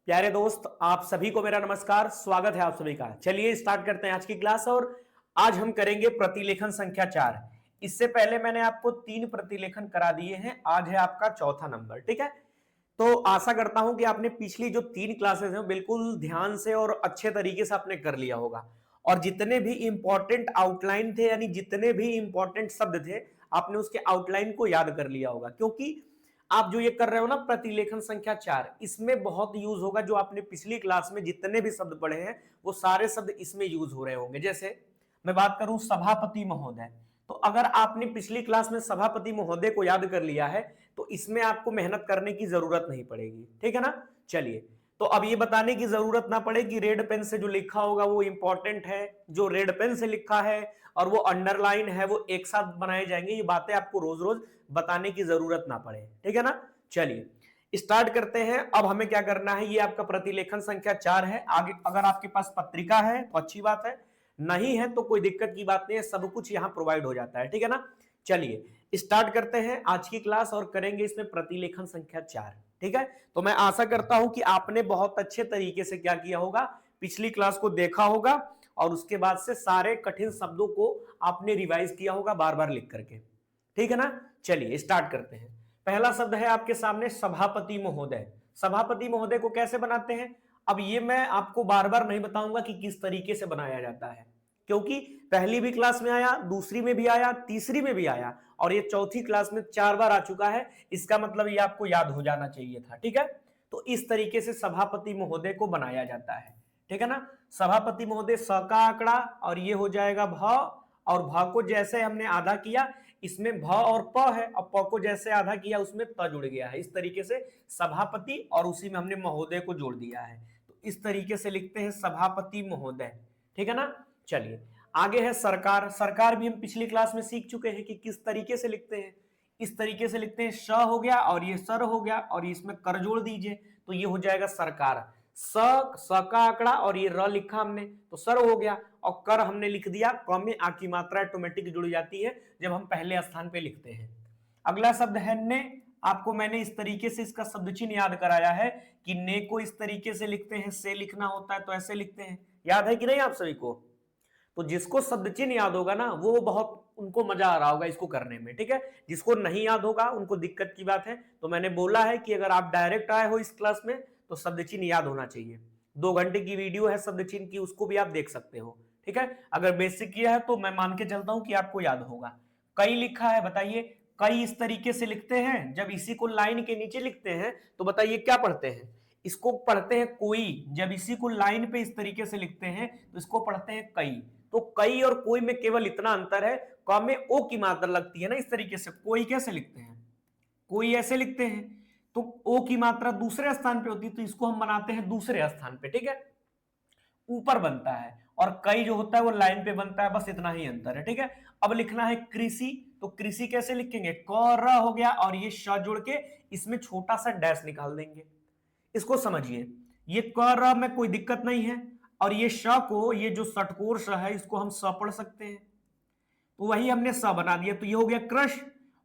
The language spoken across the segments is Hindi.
प्यारे दोस्त, आप सभी को मेरा नमस्कार। स्वागत है आप सभी का। चलिए स्टार्ट करते हैं आज की क्लास। और आज हम करेंगे प्रतिलेखन संख्या 4। इससे पहले मैंने आपको 3 प्रतिलेखन करा दिए हैं, आज है आपका चौथा नंबर। ठीक है, तो आशा करता हूं कि आपने पिछली जो 3 क्लासेस हैं बिल्कुल ध्यान से और अच्छे तरीके से आपने कर लिया होगा। और जितने भी इंपॉर्टेंट आउटलाइन थे, यानी जितने भी इंपॉर्टेंट शब्द थे, आपने उसके आउटलाइन को याद कर लिया होगा। क्योंकि आप जो ये कर रहे हो ना प्रतिलेखन संख्या 4, इसमें बहुत यूज होगा। जो आपने पिछली क्लास में जितने भी शब्द पढ़े हैं वो सारे शब्द इसमें यूज हो रहे होंगे। जैसे मैं बात करूं सभापति महोदय, तो अगर आपने पिछली क्लास में सभापति महोदय को याद कर लिया है तो इसमें आपको मेहनत करने की जरूरत नहीं पड़ेगी। ठीक है ना। चलिए, तो अब ये बताने की जरूरत ना पड़े कि रेड पेन से जो लिखा होगा वो इंपॉर्टेंट है, जो रेड पेन से लिखा है और वो अंडरलाइन है वो एक साथ बनाए जाएंगे। ये बातें आपको रोज रोज बताने की जरूरत ना पड़े। ठीक है ना। चलिए स्टार्ट करते हैं। अब हमें क्या करना है, ये आपका प्रतिलेखन संख्या 4 है। आगे अगर आपके पास पत्रिका है तो अच्छी बात है, नहीं है तो कोई दिक्कत की बात नहीं है, सब कुछ यहां प्रोवाइड हो जाता है। ठीक है ना। चलिए स्टार्ट करते हैं आज की क्लास और करेंगे इसमें प्रतिलेखन संख्या 4। ठीक है, तो मैं आशा करता हूं कि आपने बहुत अच्छे तरीके से क्या किया होगा, पिछली क्लास को देखा होगा और उसके बाद से सारे कठिन शब्दों को आपने रिवाइज किया होगा बार बार लिख करके। ठीक है ना। चलिए स्टार्ट करते हैं। पहला शब्द है आपके सामने सभापति महोदय। सभापति महोदय को कैसे बनाते हैं, अब ये मैं आपको बार बार नहीं बताऊंगा कि किस तरीके से बनाया जाता है, क्योंकि पहली भी क्लास में आया, दूसरी में भी आया, तीसरी में भी आया और ये चौथी क्लास में 4 बार आ चुका है। इसका मतलब ये आपको याद हो जाना चाहिए था। ठीक है, तो इस तरीके से सभापति महोदय को बनाया जाता है। ठीक है ना। सभापति महोदय स का आंकड़ा और ये हो जाएगा भ, और भ को जैसे हमने आधा किया इसमें भ और प है, और प को जैसे आधा किया उसमें त जुड़ गया है। इस तरीके से सभापति और उसी में हमने महोदय को जोड़ दिया है, तो इस तरीके से लिखते हैं सभापति महोदय। ठीक है ना। चलिए आगे है सरकार। सरकार भी हम पिछली क्लास में सीख चुके हैं कि किस तरीके से लिखते हैं। इस तरीके से लिखते हैं, श हो गया और ये सर हो गया और इसमें कर जोड़ दीजिए तो ये हो जाएगा सरकार। स का आंकड़ा और ये र लिखा हमने तो सर हो गया, और कर हमने लिख दिया। क में आ की मात्रा ऑटोमेटिक जुड़ जाती है जब हम पहले स्थान पे लिखते हैं। अगला शब्द है ने। आपको मैंने इस तरीके से इसका शब्द चिन्ह याद कराया है कि ने को इस तरीके से लिखते हैं, से लिखना होता है तो ऐसे लिखते हैं। याद है कि नहीं आप सभी को। तो जिसको शब्द चिन्ह याद होगा ना वो बहुत उनको मजा आ रहा होगा इसको करने में। ठीक है, जिसको नहीं याद होगा उनको दिक्कत की बात है। तो मैंने बोला है कि अगर आप डायरेक्ट आए हो इस क्लास में तो शब्द चिन्ह याद होना चाहिए। 2 घंटे की वीडियो है शब्द चिन्ह की, उसको भी आप देख सकते हो। ठीक है, अगर बेसिक किया है तो मैं मान के चलता हूं कि आपको याद होगा। कई लिखा है, बताइए कई इस तरीके से लिखते हैं। जब इसी को लाइन के नीचे लिखते हैं तो बताइए क्या पढ़ते हैं, इसको पढ़ते हैं कोई। जब इसी को लाइन पे इस तरीके से लिखते हैं तो इसको पढ़ते हैं कई। तो कई और कोई में केवल इतना अंतर है, क में ओ की मात्रा लगती है ना इस तरीके से। कोई कैसे लिखते हैं, कोई ऐसे लिखते हैं, तो ओ की मात्रा दूसरे स्थान पे होती है तो इसको हम बनाते हैं दूसरे स्थान पे। ठीक है, ऊपर बनता है, और कई जो होता है वो लाइन पे बनता है, बस इतना ही अंतर है। ठीक है, अब लिखना है कृषि। तो कृषि कैसे लिखेंगे, क र हो गया और ये श जोड़ के इसमें छोटा सा डैश निकाल देंगे। इसको समझिए, ये क र में कोई दिक्कत नहीं है, और ये श को, ये जो षटकोर श है इसको हम स पढ़ सकते हैं, तो वही हमने स बना दिया। तो ये हो गया कृष।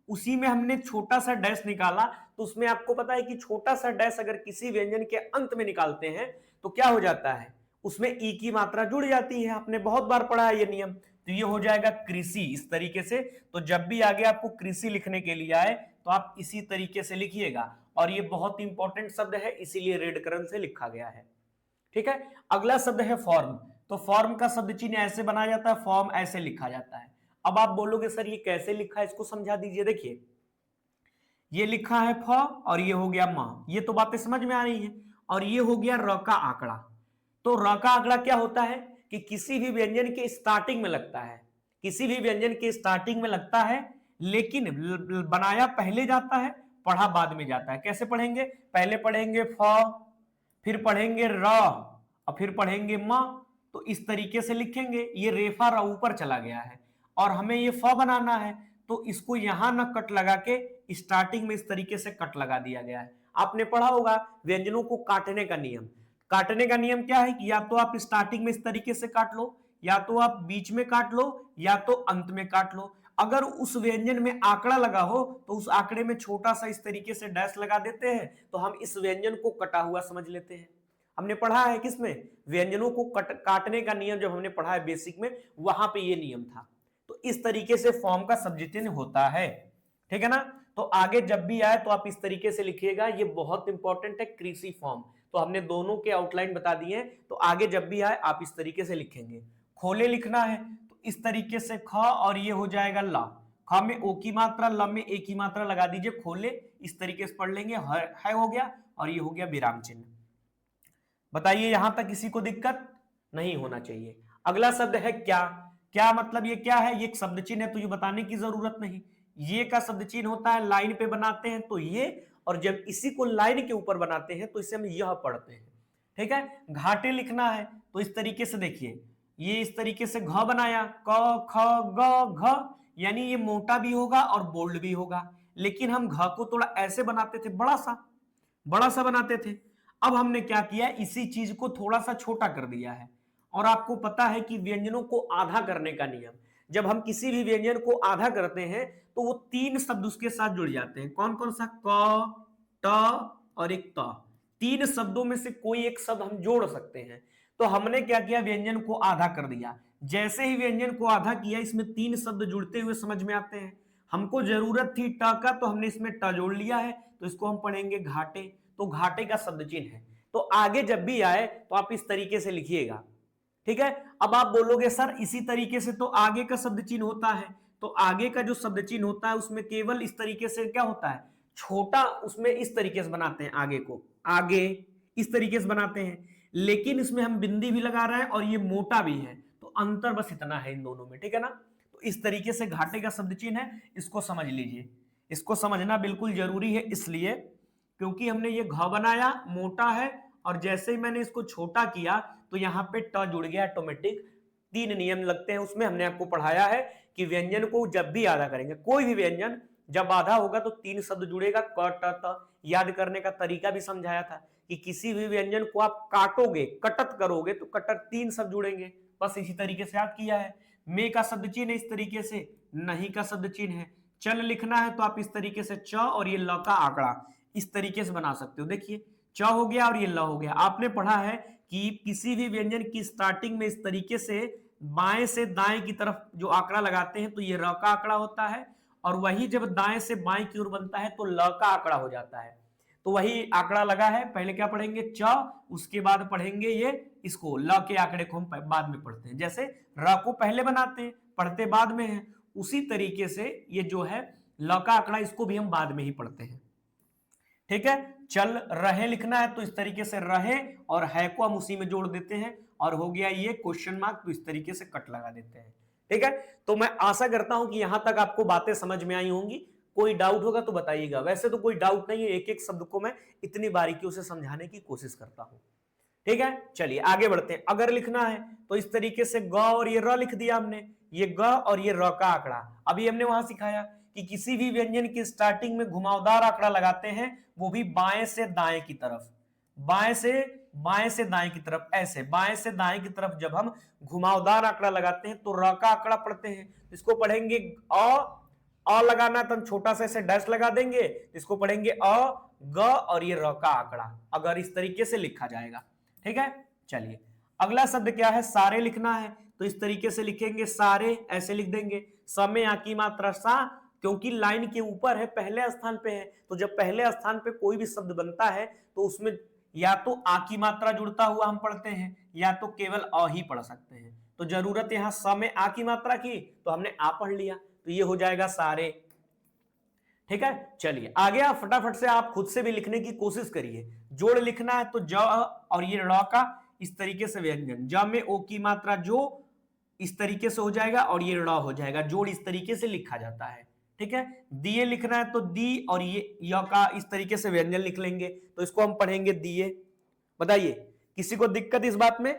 उसी में हमने छोटा सा डैश निकाला, तो उसमें आपको पता है कि छोटा सा डैश अगर किसी व्यंजन के अंत में निकालते हैं तो क्या हो जाता है, उसमें ई की मात्रा जुड़ जाती है। आपने बहुत बार पढ़ा है ये नियम। तो ये हो जाएगा कृषि इस तरीके से। तो जब भी आगे आपको कृषि लिखने के लिए आए तो आप इसी तरीके से लिखिएगा, और ये बहुत इंपॉर्टेंट शब्द है इसीलिए रेड कलर से लिखा गया है। ठीक है, अगला शब्द है फॉर्म। तो फॉर्म का शब्द चिन्ह ऐसे बनाया जाता है, फॉर्म ऐसे लिखा जाता है। अब आप बोलोगे सर ये कैसे लिखा है, इसको समझा दीजिए। देखिए ये लिखा है फ और ये हो गया म, ये तो बातें समझ में आ रही है। और ये हो गया र का आंकड़ा। तो र का आंकड़ा क्या होता है कि किसी भी व्यंजन के स्टार्टिंग में लगता है, किसी भी व्यंजन के स्टार्टिंग में लगता है, लेकिन बनाया पहले जाता है, पढ़ा बाद में जाता है। कैसे पढ़ेंगे, पहले पढ़ेंगे फ, फिर पढ़ेंगे र और फिर पढ़ेंगे म। तो इस तरीके से लिखेंगे। ये रेफा र ऊपर चला गया है और हमें ये फ बनाना है, तो इसको यहां न कट लगा के स्टार्टिंग में इस तरीके से कट लगा दिया गया है। आपने पढ़ा होगा व्यंजनों को काटने का नियम। काटने का नियम क्या है कि या तो आप स्टार्टिंग में इस तरीके से काट लो, या तो आप बीच में काट लो, या तो अंत में काट लो। अगर उस व्यंजन में आंकड़ा लगा हो तो उस आंकड़े में छोटा सा इस तरीके से डैश लगा देते हैं, तो हम इस व्यंजन को कटा हुआ समझ लेते हैं। हमने पढ़ा है किसमें, व्यंजनों को काटने का नियम जब हमने पढ़ा है बेसिक में, वहां पे ये नियम था। तो इस तरीके से फॉर्म का शब्द चिन्ह होता है, ठीक है ना। तो आगे जब भी आए तो आप इस तरीके से लिखिएगा, ये बहुत इंपॉर्टेंट है कृषि फॉर्म। तो हमने दोनों के आउटलाइन बता दिए हैं, तो आगे जब भी आए आप इस तरीके से लिखेंगे। खोले लिखना है तो इस तरीके से ख, और ये हो जाएगा ला, ख में ओ की मात्रा, ल में ए की मात्रा लगा दीजिए, खोले, इस तरीके से पढ़ लेंगे, है हो गया, और ये हो गया विराम चिन्ह। बताइए यहां तक किसी को दिक्कत नहीं होना चाहिए। अगला शब्द है क्या। क्या मतलब ये क्या है, ये एक शब्द चिन्ह है तो ये बताने की जरूरत नहीं। ये का शब्द चिन्ह होता है, लाइन पे बनाते हैं तो ये, और जब इसी को लाइन के ऊपर बनाते हैं तो इसे हम यह पढ़ते हैं, ठीक है। घाटे लिखना है तो इस तरीके से देखिए, ये इस तरीके से घ बनाया, क ख ग घ, यानी ये मोटा भी होगा और बोल्ड भी होगा। लेकिन हम घ को थोड़ा ऐसे बनाते थे, बड़ा सा बनाते थे। अब हमने क्या किया, इसी चीज को थोड़ा सा छोटा कर दिया है। और आपको पता है कि व्यंजनों को आधा करने का नियम, जब हम किसी भी व्यंजन को आधा करते हैं तो वो तीन शब्द उसके साथ जुड़ जाते हैं। कौन कौन सा, क, ट और एक त। तीन शब्दों में से कोई एक शब्द हम जोड़ सकते हैं। तो हमने क्या किया, व्यंजन को आधा कर दिया। जैसे ही व्यंजन को आधा किया, इसमें तीन शब्द जुड़ते हुए समझ में आते हैं। हमको जरूरत थी ट का, तो हमने इसमें ट जोड़ लिया है, तो इसको हम पढ़ेंगे घाटे। तो घाटे का शब्द चिन्ह है। तो आगे जब भी आए तो आप इस तरीके से लिखिएगा, ठीक है। अब आप बोलोगे सर इसी तरीके से तो आगे का शब्द चिन्ह होता है। तो आगे का जो शब्द चिन्ह होता है उसमें केवल इस तरीके से क्या होता है, छोटा, उसमें इस तरीके से बनाते हैं, आगे को आगे इस तरीके से बनाते हैं। लेकिन इसमें हम बिंदी भी लगा रहे हैं और ये मोटा भी है, तो अंतर बस इतना है इन दोनों में, ठीक है ना। तो इस तरीके से घाटे का शब्द चिन्ह है, इसको समझ लीजिए। इसको समझना बिल्कुल जरूरी है, इसलिए क्योंकि हमने ये घ बनाया, मोटा है, और जैसे ही मैंने इसको छोटा किया तो यहाँ पे ट जुड़ गया ऑटोमेटिक। तीन नियम लगते हैं उसमें, हमने आपको पढ़ाया है कि व्यंजन को जब भी आधा करेंगे, कोई भी व्यंजन जब आधा होगा तो तीन शब्द जुड़ेगा, क ट त। याद करने का तरीका भी समझाया था कि किसी भी व्यंजन को आप काटोगे, कटत करोगे तो कटत तीन शब्द जुड़ेंगे, बस इसी तरीके से याद किया है। मे का शब्द चिन्ह है इस तरीके से, नहीं का शब्द चिन्ह है। चल लिखना है तो आप इस तरीके से च और ये ल का आंकड़ा इस तरीके से बना सकते हो। देखिए च हो गया और ये ल हो गया। आपने पढ़ा है कि किसी भी व्यंजन की स्टार्टिंग में इस तरीके से बाएं से दाएं की तरफ जो आंकड़ा लगाते हैं तो ये र का आंकड़ा होता है, और वही जब दाएं से बाएं की ओर बनता है तो ल का आंकड़ा हो जाता है। तो वही आंकड़ा लगा है, पहले क्या पढ़ेंगे च, उसके बाद पढ़ेंगे ये इसको, ल के आंकड़े को हम बाद में पढ़ते हैं। जैसे र को पहले बनाते हैं, पढ़ते बाद में है, उसी तरीके से ये जो है ल का आंकड़ा, इसको भी हम बाद में ही पढ़ते हैं, ठीक है। चल रहे लिखना है तो इस तरीके से रहे, और है को हम उसी में जोड़ देते हैं, और हो गया ये क्वेश्चन मार्क, तो इस तरीके से कट लगा देते हैं, ठीक है। तो मैं आशा करता हूं कि यहां तक आपको बातें समझ में आई होंगी। कोई डाउट होगा तो बताइएगा, वैसे तो कोई डाउट नहीं है, एक एक शब्द को मैं इतनी बारीकियों से समझाने की कोशिश करता हूं, ठीक है। चलिए आगे बढ़ते हैं। अगर लिखना है तो इस तरीके से ग और ये र लिख दिया हमने, ये ग और ये र का आंकड़ा। अभी हमने वहां सिखाया कि किसी भी व्यंजन की स्टार्टिंग में घुमावदार आंकड़ा लगाते हैं, वो भी बाएं से दाएं की तरफ, बाएं से दाएं की तरफ, ऐसे बाएं से दाएं की तरफ जब हम घुमावदार आंकड़ा लगाते हैं तो र का आंकड़ा पढ़ते हैं। इसको पढ़ेंगे अ लगाना तो हम छोटा सा ऐसे डैश लगा देंगे, इसको पढ़ेंगे अ ग और ये र का आंकड़ा, अगर इस तरीके से लिखा जाएगा, ठीक है। चलिए अगला शब्द क्या है, सारे लिखना है तो इस तरीके से लिखेंगे, सारे ऐसे लिख देंगे। स में आ की मात्रा सा, क्योंकि लाइन के ऊपर है, पहले स्थान पे है, तो जब पहले स्थान पे कोई भी शब्द बनता है तो उसमें या तो आ की मात्रा जुड़ता हुआ हम पढ़ते हैं, या तो केवल अ ही पढ़ सकते हैं। तो जरूरत यहां स में आ की मात्रा की, तो हमने आ पढ़ लिया, तो ये हो जाएगा सारे, ठीक है। चलिए आगे आप फटाफट से आप खुद से भी लिखने की कोशिश करिए। जोड़ लिखना है तो ज और ये ड़ का इस तरीके से व्यंजन, ज में ओ की मात्रा जो इस तरीके से हो जाएगा और ये ड़ हो जाएगा, जोड़ इस तरीके से लिखा जाता है, ठीक है। दिए लिखना है तो दी और ये य का इस तरीके से व्यंजन लिख लेंगे, तो इसको हम पढ़ेंगे दिए। बताइए किसी को दिक्कत इस बात में,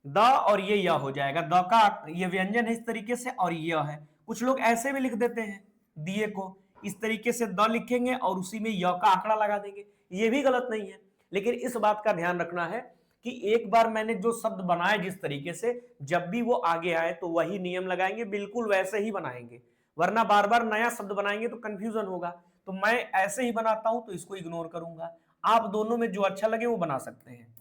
द और ये य हो जाएगा, द का ये व्यंजन है इस तरीके से और ये है। कुछ लोग ऐसे भी लिख देते हैं, दिए को इस तरीके से द लिखेंगे और उसी में य का आंकड़ा लगा देंगे, ये भी गलत नहीं है। लेकिन इस बात का ध्यान रखना है कि एक बार मैंने जो शब्द बनाए जिस तरीके से, जब भी वो आगे आए तो वही नियम लगाएंगे, बिल्कुल वैसे ही बनाएंगे, वरना बार बार नया शब्द बनाएंगे तो कंफ्यूजन होगा। तो मैं ऐसे ही बनाता हूं तो इसको इग्नोर करूंगा, आप दोनों में जो अच्छा लगे वो बना सकते हैं,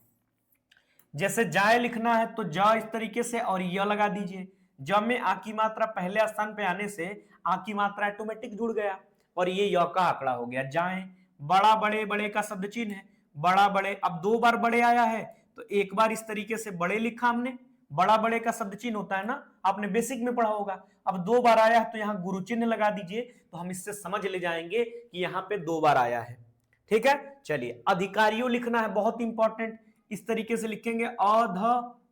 जैसे जाए लिखना है तो जा इस तरीके से और य लगा दीजिए। ज में आ की मात्रा पहले स्थान पे आने से आ की मात्रा ऑटोमेटिक जुड़ गया और ये य का आंकड़ा हो गया। जाए बड़ा बड़े बड़े का शब्द चिन्ह है, बड़ा बड़े, अब 2 बार बड़े आया है तो एक बार इस तरीके से बड़े लिखा हमने, बड़ा बड़े का शब्द चिन्ह होता है ना, आपने बेसिक में पढ़ा होगा। अब 2 बार आया है तो यहाँ गुरु चिन्ह लगा दीजिए, तो हम इससे समझ ले जाएंगे कि यहाँ पे 2 बार आया है। ठीक है, चलिए अधिकारियों लिखना है, बहुत इंपॉर्टेंट। इस तरीके से लिखेंगे अध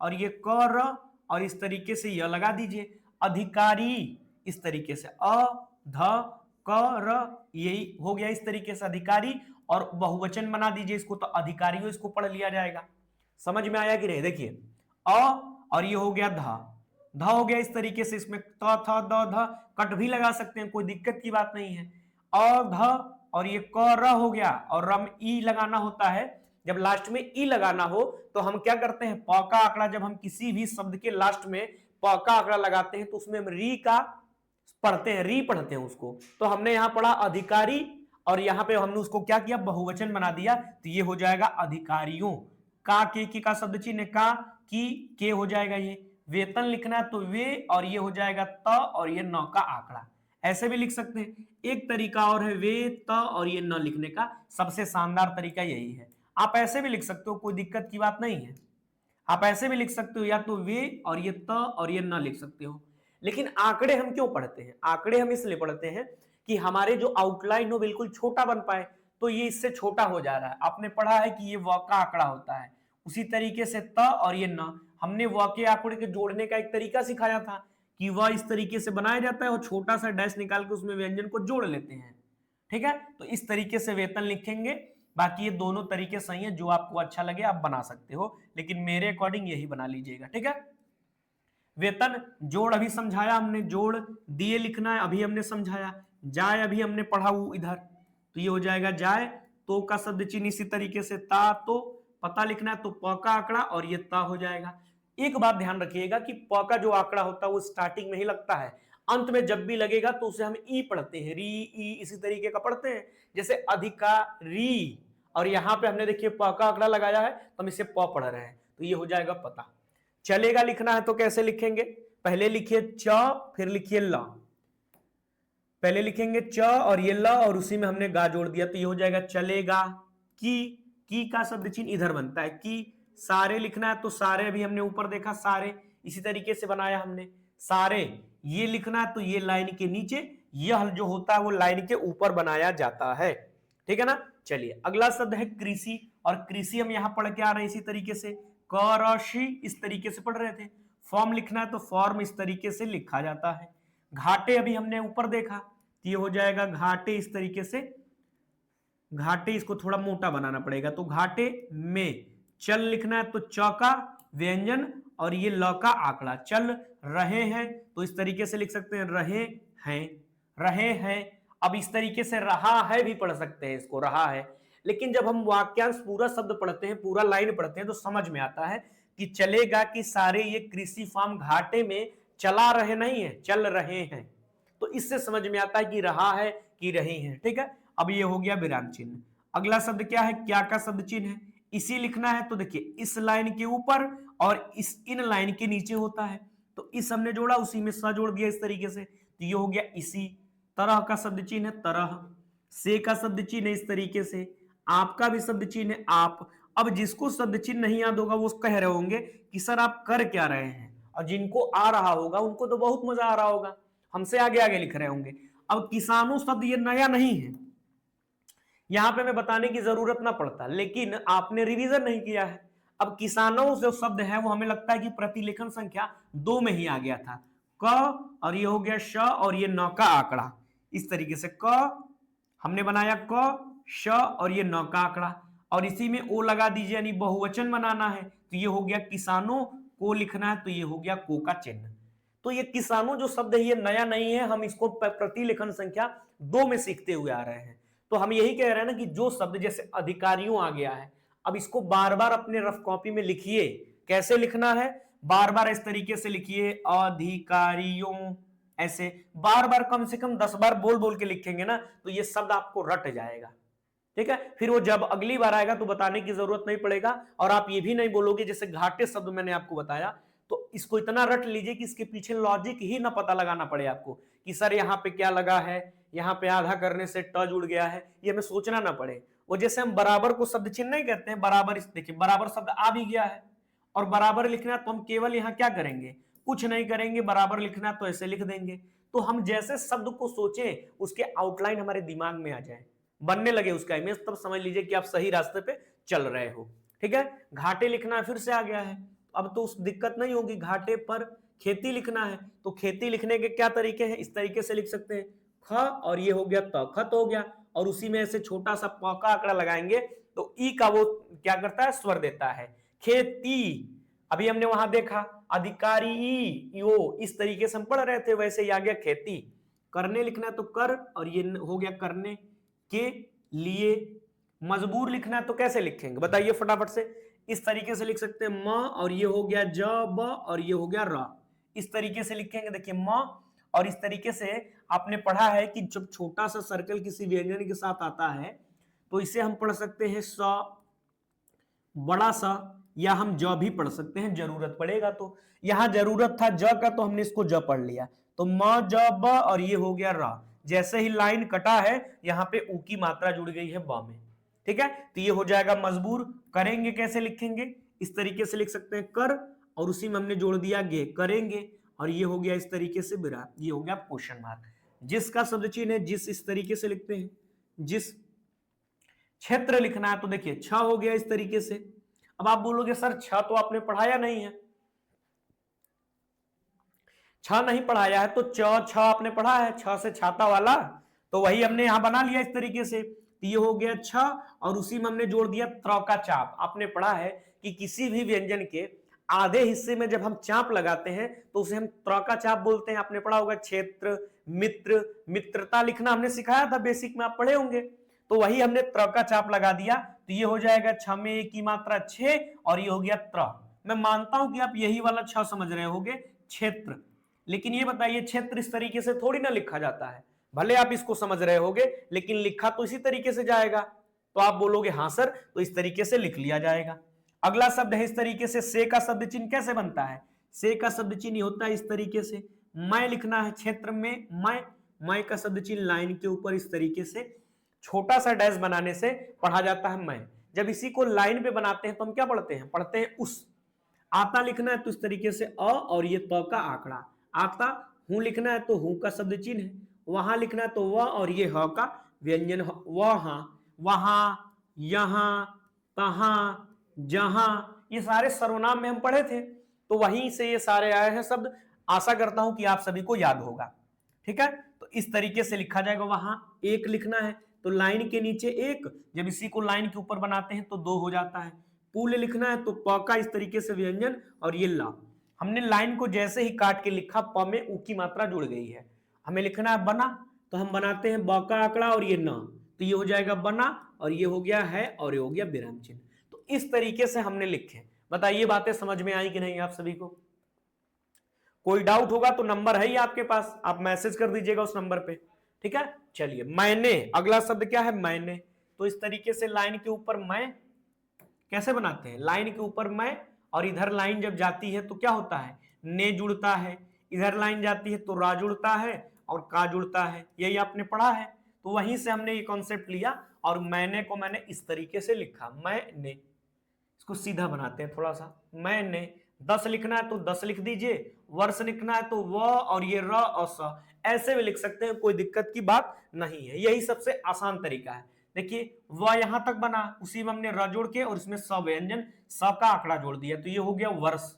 और ये क र और इस तरीके से यह लगा दीजिए। अधिकारी इस तरीके से अध क र, यही हो गया इस तरीके से अधिकारी, और बहुवचन बना दीजिए इसको, तो अधिकारियों इसको पढ़ लिया जाएगा। समझ में आया कि नहीं? देखिए अ और ये हो गया ध हो गया इस तरीके से, इसमें त थ द ध कट भी लगा सकते हैं, कोई दिक्कत की बात नहीं है। अध और ये क र हो गया, और रम ई लगाना होता है। जब लास्ट में ई लगाना हो तो हम क्या करते हैं, प का आंकड़ा, जब हम किसी भी शब्द के लास्ट में प का आंकड़ा लगाते हैं तो उसमें हम री का पढ़ते हैं, री पढ़ते हैं उसको। तो हमने यहां पढ़ा अधिकारी और यहां पे हमने उसको क्या किया, बहुवचन बना दिया, तो ये हो जाएगा अधिकारियों। का के की का शब्द चिन्ह का की के हो जाएगा। ये वेतन लिखना है तो वे, और ये हो जाएगा त और ये न का आंकड़ा। ऐसे भी लिख सकते हैं। एक तरीका और है वे त और ये न लिखने का, सबसे शानदार तरीका यही है। आप ऐसे भी लिख सकते हो, कोई दिक्कत की बात नहीं है। आप ऐसे भी लिख सकते हो, या तो वे और ये त और ये न लिख सकते हो। लेकिन आंकड़े हम क्यों पढ़ते हैं? आंकड़े हम इसलिए पढ़ते हैं कि हमारे जो आउटलाइन हो बिल्कुल छोटा बन पाए। तो ये इससे छोटा हो जा रहा है। आपने पढ़ा है कि ये व का आंकड़ा होता है, उसी तरीके से त और ये न, हमने व के आंकड़े के जोड़ने का एक तरीका सिखाया था कि वह इस तरीके से बनाया जाता है और छोटा सा डैश निकाल के उसमें व्यंजन को जोड़ लेते हैं। ठीक है, तो इस तरीके से वेतन लिखेंगे। बाकी ये दोनों तरीके सही है, जो आपको अच्छा लगे आप बना सकते हो, लेकिन मेरे अकॉर्डिंग यही बना लीजिएगा। ठीक है, वेतन जोड़ अभी समझाया हमने, जोड़ दिए लिखना है अभी हमने समझाया। जाए अभी हमने पढ़ा वो इधर, तो ये हो जाएगा जाए। तो का शब्द चिन्ह इसी तरीके से ता, तो पता लिखना है तो प का आंकड़ा और ये ता हो जाएगा। एक बात ध्यान रखिएगा कि प का जो आंकड़ा होता है वो स्टार्टिंग में ही लगता है, अंत में जब भी लगेगा तो उसे हम ई पढ़ते हैं, री ई इसी तरीके का पढ़ते हैं। जैसे अधिकारी, और यहां पे हमने देखिए प का आंकड़ा लगाया है तो हम इसे प पढ़ रहे हैं, तो ये हो जाएगा पता। चलेगा लिखना है तो कैसे लिखेंगे, पहले लिखिए च फिर लिखिए ला। पहले लिखेंगे च और ये ल और उसी में हमने गा जोड़ दिया, तो ये हो जाएगा चलेगा। की का शब्द चिन्ह इधर बनता है की। सारे लिखना है तो सारे अभी हमने ऊपर देखा, सारे इसी तरीके से बनाया हमने। सारे ये लिखना है तो ये लाइन के नीचे, यह जो होता है वो लाइन के ऊपर बनाया जाता है। ठीक है ना। चलिए अगला शब्द है कृषि, और कृषि हम यहां पढ़ के आ रहे हैं इसी तरीके से, करषि इस तरीके से पढ़ रहे थे। फॉर्म लिखना है तो फॉर्म इस तरीके से लिखा जाता है। घाटे अभी हमने ऊपर देखा, तो ये हो जाएगा घाटे इस तरीके से। घाटे इसको थोड़ा मोटा बनाना पड़ेगा, तो घाटे में। चल लिखना है तो च का व्यंजन और ये ल का आंकड़ा। चल रहे हैं तो इस तरीके से लिख सकते हैं रहे हैं, रहे हैं। अब इस तरीके से रहा है भी पढ़ सकते हैं इसको, रहा है। लेकिन जब हम वाक्यांश पूरा शब्द पढ़ते हैं, पूरा लाइन पढ़ते हैं, तो समझ में आता है कि चलेगा कि सारे ये कृषि फार्म घाटे में चला रहे नहीं है, चल रहे हैं। तो इससे समझ में आता है कि रहा है कि रही है। ठीक है, अब ये हो गया विराम चिन्ह। अगला शब्द क्या है, क्या का शब्द चिन्ह है, इसी लिखना है। तो देखिए इस लाइन के ऊपर और इस इन लाइन के नीचे होता है, तो इस हमने जोड़ा, उसी में सा जोड़ दिया इस तरीके से, तो ये हो गया इसी। तरह का शब्द चिन्ह है तरह, से का शब्द चिन्ह है इस तरीके से, आपका भी शब्द चिन्ह है आप। अब जिसको शब्द चिन्ह नहीं याद होगा वो कह रहे होंगे कि सर आप कर क्या रहे हैं, और जिनको आ रहा होगा उनको तो बहुत मजा आ रहा होगा, हमसे आगे आगे लिख रहे होंगे। अब किसानों शब्द ये नया नहीं है, यहां पे मैं बताने की जरूरत ना पड़ता, लेकिन आपने रिवीजन नहीं किया है। अब किसानों जो शब्द है वो हमें लगता है कि प्रतिलेखन संख्या 2 में ही आ गया था, क और ये हो गया श और ये न का आंकड़ा। इस तरीके से क हमने बनाया क, श और ये न का आंकड़ा, और इसी में ओ लगा दीजिए, यानी बहुवचन बनाना है, तो ये हो गया किसानों को लिखना है, तो ये हो गया को का चिन्ह। तो ये किसानों जो शब्द है ये नया नहीं है, हम इसको प्रतिलेखन संख्या 2 में सीखते हुए आ रहे हैं। तो हम यही कह रहे हैं ना कि जो शब्द जैसे अधिकारियों आ गया है, अब इसको बार बार अपने रफ कॉपी में लिखिए। कैसे लिखना है, बार बार इस तरीके से लिखिए, अधिकारियों, ऐसे बार बार कम से कम 10 बार बोल बोल के लिखेंगे ना, तो ये शब्द आपको रट जाएगा। ठीक है। फिर वो जब अगली बार आएगा तो बताने की जरूरत नहीं पड़ेगा, और आप ये भी नहीं बोलोगे, जैसे घाटे शब्द मैंने आपको बताया, तो इसको इतना रट लीजिए कि इसके पीछे लॉजिक ही ना पता लगाना पड़े आपको कि सर यहाँ पे क्या लगा है, यहाँ पे आधा करने से ट जुड़ गया है, ये हमें सोचना ना पड़े। वो जैसे हम बराबर को शब्द चिन्ह नहीं कहते हैं, बराबर, इस देखिए बराबर शब्द आ भी गया है, और बराबर लिखना है तो हम केवल यहाँ क्या करेंगे, कुछ नहीं करेंगे, बराबर लिखना तो ऐसे लिख देंगे। तो हम जैसे शब्द को सोचें उसके आउटलाइन हमारे दिमाग में आ जाए, बनने लगे उसका इमेज, तब समझ लीजिए कि आप सही रास्ते पे चल रहे हो। ठीक है। घाटे लिखना फिर से आ गया है, अब तो उस दिक्कत नहीं होगी। घाटे पर खेती लिखना है, तो खेती लिखने के क्या तरीके हैं, इस तरीके से लिख सकते हैं, ख और ये हो गया त, खत हो गया, और उसी में ऐसे छोटा सा प का आंकड़ा लगाएंगे तो ई का वो क्या करता है, स्वर देता है। खेती, अभी हमने वहां देखा अधिकारी यो, इस तरीके से हम पढ़ रहे थे, वैसे ही आ गया खेती। करने लिखना है तो कर, और ये हो गया करने के लिए। मजबूर लिखना है तो कैसे लिखेंगे बताइए फटाफट से, इस तरीके से लिख सकते हैं म, और ये हो गया ज ब, और ये हो गया र, इस तरीके से लिखेंगे। देखिए म, और इस तरीके से आपने पढ़ा है कि जब छोटा सा सर्कल किसी व्यंजन के साथ आता है तो इसे हम पढ़ सकते हैं स, बड़ा सा, या हम ज भी पढ़ सकते हैं जरूरत पड़ेगा तो। यहां जरूरत था ज का तो हमने इसको ज पढ़ लिया, तो म ज ब, और ये हो गया रा। जैसे ही लाइन कटा है यहां पे ऊ की मात्रा जुड़ गई है ब में। ठीक है, तो ये हो जाएगा मजबूर। करेंगे कैसे लिखेंगे, इस तरीके से लिख सकते हैं कर, और उसी में हमने जोड़ दिया गे, करेंगे, और ये हो गया इस तरीके से विराम, ये हो गया क्वेश्चन मार्क। जिसका शब्द चिन्ह है जिस, इस तरीके से लिखते हैं। जिस क्षेत्र लिखना है तो देखिए छ हो गया इस तरीके से। अब आप बोलोगे सर छ तो आपने पढ़ाया नहीं है, छ नहीं पढ़ाया है तो छ आपने पढ़ा है, छ से छाता वाला, तो वही हमने यहां बना लिया इस तरीके से। तो ये हो गया छ, और उसी में हमने जोड़ दिया त्र का चाप। आपने पढ़ा है कि किसी भी व्यंजन के आधे हिस्से में जब हम चाप लगाते हैं तो उसे हम त्र का चाप बोलते हैं। आपने पढ़ा होगा क्षेत्र, मित्र, मित्रता लिखना हमने सिखाया था बेसिक में, आप पढ़े होंगे। तो वही हमने त्र का चाप लगा दिया, तो ये हो जाएगा छ में एक की मात्रा 6, और ये हो गया त्र। मैं मानता हूं कि आप यही वाला छ समझ रहे होगे, क्षेत्र। लेकिन ये बताइए क्षेत्र इस तरीके से थोड़ी ना लिखा जाता है, भले आप इसको समझ रहे होगे लेकिन लिखा तो इसी तरीके से जाएगा। तो आप बोलोगे हाँ सर, तो इस तरीके से लिख लिया जाएगा। अगला शब्द है इस तरीके से का शब्द चिन्ह कैसे बनता है, से का शब्द चिन्ह होता है इस तरीके से। मैं लिखना है क्षेत्र में, मैं का शब्द चिन्ह लाइन के ऊपर इस तरीके से छोटा सा डैश बनाने से पढ़ा जाता है मैं। जब इसी को लाइन पे बनाते हैं तो हम क्या पढ़ते हैं उस। आता लिखना है तो इस तरीके से अ, और ये त का आंकड़ा। आता हूं लिखना है तो हूं का शब्द चिन्ह है। वहां लिखना है तो वह, और ये ह का व्यंजन, वहां, वहां, यहां, तहां, जहां, ये सारे सर्वनाम में हम पढ़े थे, तो वहीं से ये सारे आए हैं शब्द। आशा करता हूं कि आप सभी को याद होगा। ठीक है, तो इस तरीके से लिखा जाएगा। वहां एक लिखना है तो लाइन के नीचे एक, जब इसी को लाइन के ऊपर बनाते हैं तो 2 हो जाता है। पुल लिखना है तो प का इस तरीके से व्यंजन, और ये ला। हमने लाइन को जैसे ही काट के लिखा, प में ऊ की मात्रा जुड़ गई है। हमें लिखना है बना, तो हम बनाते हैं ब का आंकड़ा और ये न, तो ये हो जाएगा बना, और ये हो गया है, और ये हो गया विराम चिन्ह। तो इस तरीके से हमने लिखे। बताइए बातें समझ में आई कि नहीं आप सभी को? कोई डाउट होगा तो नंबर है ही आपके पास, आप मैसेज कर दीजिएगा उस नंबर पे। ठीक है, चलिए मैंने, अगला शब्द क्या है, मैंने। तो इस तरीके से लाइन के ऊपर मैं कैसे बनाते हैं, लाइन के ऊपर मैं, और इधर लाइन जब जाती है तो क्या होता है, ने जुड़ता है। इधर लाइन जाती है तो रा जुड़ता है और का जुड़ता है, यही आपने पढ़ा है। तो वहीं से हमने ये कॉन्सेप्ट लिया, और मैंने को मैंने इस तरीके से लिखा, मैंने। इसको सीधा बनाते हैं थोड़ा सा, मैंने। 10 लिखना है तो 10 लिख दीजिए, वर्ष लिखना है तो व, और ये र और स, ऐसे भी लिख सकते हैं, कोई दिक्कत की बात नहीं है। यही सबसे आसान तरीका है। देखिए व यहां तक बना, उसी में हमने र जोड़ के और इसमें स व्यंजन, स का आंकड़ा जोड़ दिया, तो ये हो गया वर्ष।